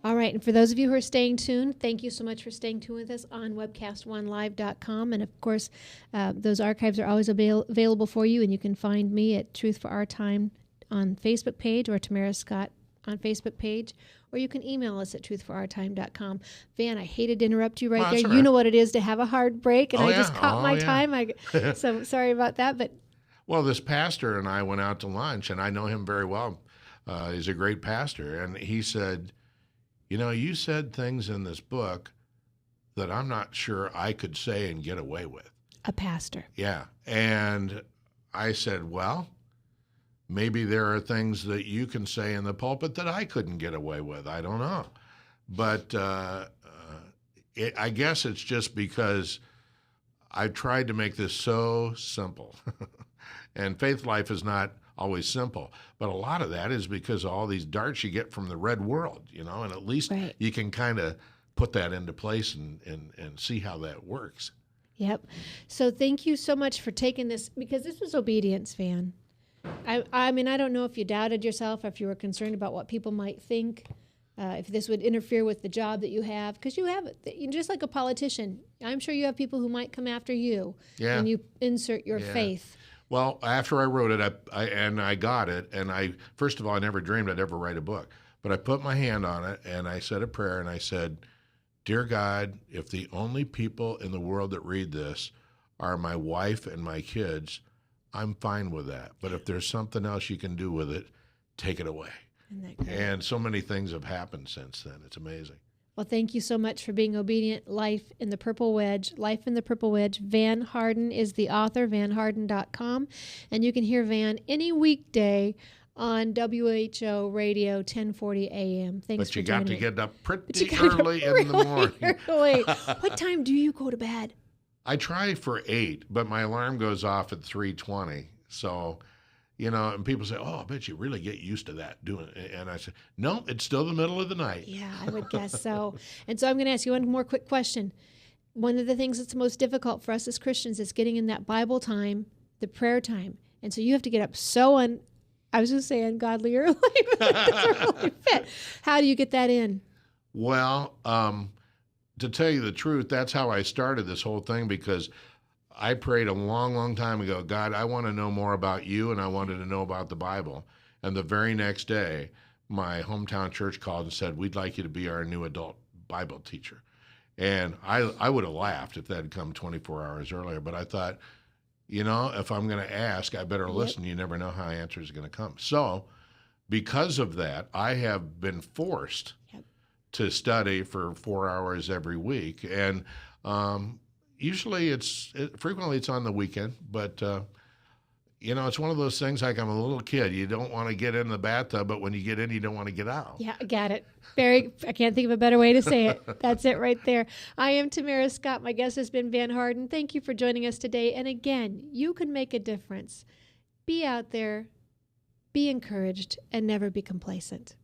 Speaker 1: All right, and for those of you who are staying tuned, thank you so much for staying tuned with us on webcast1live.com. And of course, those archives are always available for you, and you can find me at Truth for Our Time on Facebook page, or Tamara Scott on Facebook page, or you can email us at truthforourtime.com. Van, I hated to interrupt you right there.
Speaker 13: Right.
Speaker 1: You know what it is to have a hard break, and I just caught my
Speaker 13: time.
Speaker 1: time. So sorry about that. But
Speaker 13: well, this pastor and I went out to lunch, and I know him very well. He's a great pastor, and he said, you said things in this book that I'm not sure I could say and get away with.
Speaker 1: A pastor.
Speaker 13: Yeah. And I said, well, maybe there are things that you can say in the pulpit that I couldn't get away with. I don't know. But I guess it's just because I've tried to make this so simple. And faith life is not always simple. But a lot of that is because of all these darts you get from the red world, and at least you can kind of put that into place and see how that works.
Speaker 1: Yep. So thank you so much for taking this, because this was obedience, Van. I mean, I don't know if you doubted yourself, or if you were concerned about what people might think, if this would interfere with the job that you have, because you have, just like a politician, I'm sure you have people who might come after you when you insert your faith.
Speaker 13: Well, after I wrote it, I got it, and first of all, I never dreamed I'd ever write a book. But I put my hand on it, and I said a prayer, and I said, dear God, if the only people in the world that read this are my wife and my kids, I'm fine with that. But if there's something else you can do with it, take it away. And so many things have happened since then. It's amazing.
Speaker 1: Well, thank you so much for being obedient. Life in the Purple Wedge. Life in the Purple Wedge. Van Harden is the author, vanharden.com. And you can hear Van any weekday on WHO Radio 1040 AM. Thanks for joining me.
Speaker 13: But you got to get up pretty early in the morning.
Speaker 1: Early. What time do you go to bed?
Speaker 13: I try for 8, but my alarm goes off at 3:20. So, and people say, "Oh, I bet you really get used to that doing it." And I say, "No, it's still the middle of the night."
Speaker 1: Yeah, I would guess so. And so I'm going to ask you one more quick question. One of the things that's most difficult for us as Christians is getting in that Bible time, the prayer time. And so you have to get up I was going to say ungodly early, but that doesn't really fit. How do you get that in?
Speaker 13: Well, to tell you the truth, that's how I started this whole thing, because I prayed a long, long time ago, God, I want to know more about you, and I wanted to know about the Bible. And the very next day, my hometown church called and said, we'd like you to be our new adult Bible teacher. And I would have laughed if that had come 24 hours earlier, but I thought, if I'm going to ask, I better listen. You never know how answer is going to come. So because of that, I have been forced to study for 4 hours every week. And frequently it's on the weekend, but it's one of those things like I'm a little kid. You don't want to get in the bathtub, but when you get in, you don't want to get out.
Speaker 1: Yeah, I got it. I can't think of a better way to say it. That's it right there. I am Tamara Scott. My guest has been Van Harden. Thank you for joining us today. And again, you can make a difference. Be out there, be encouraged, and never be complacent.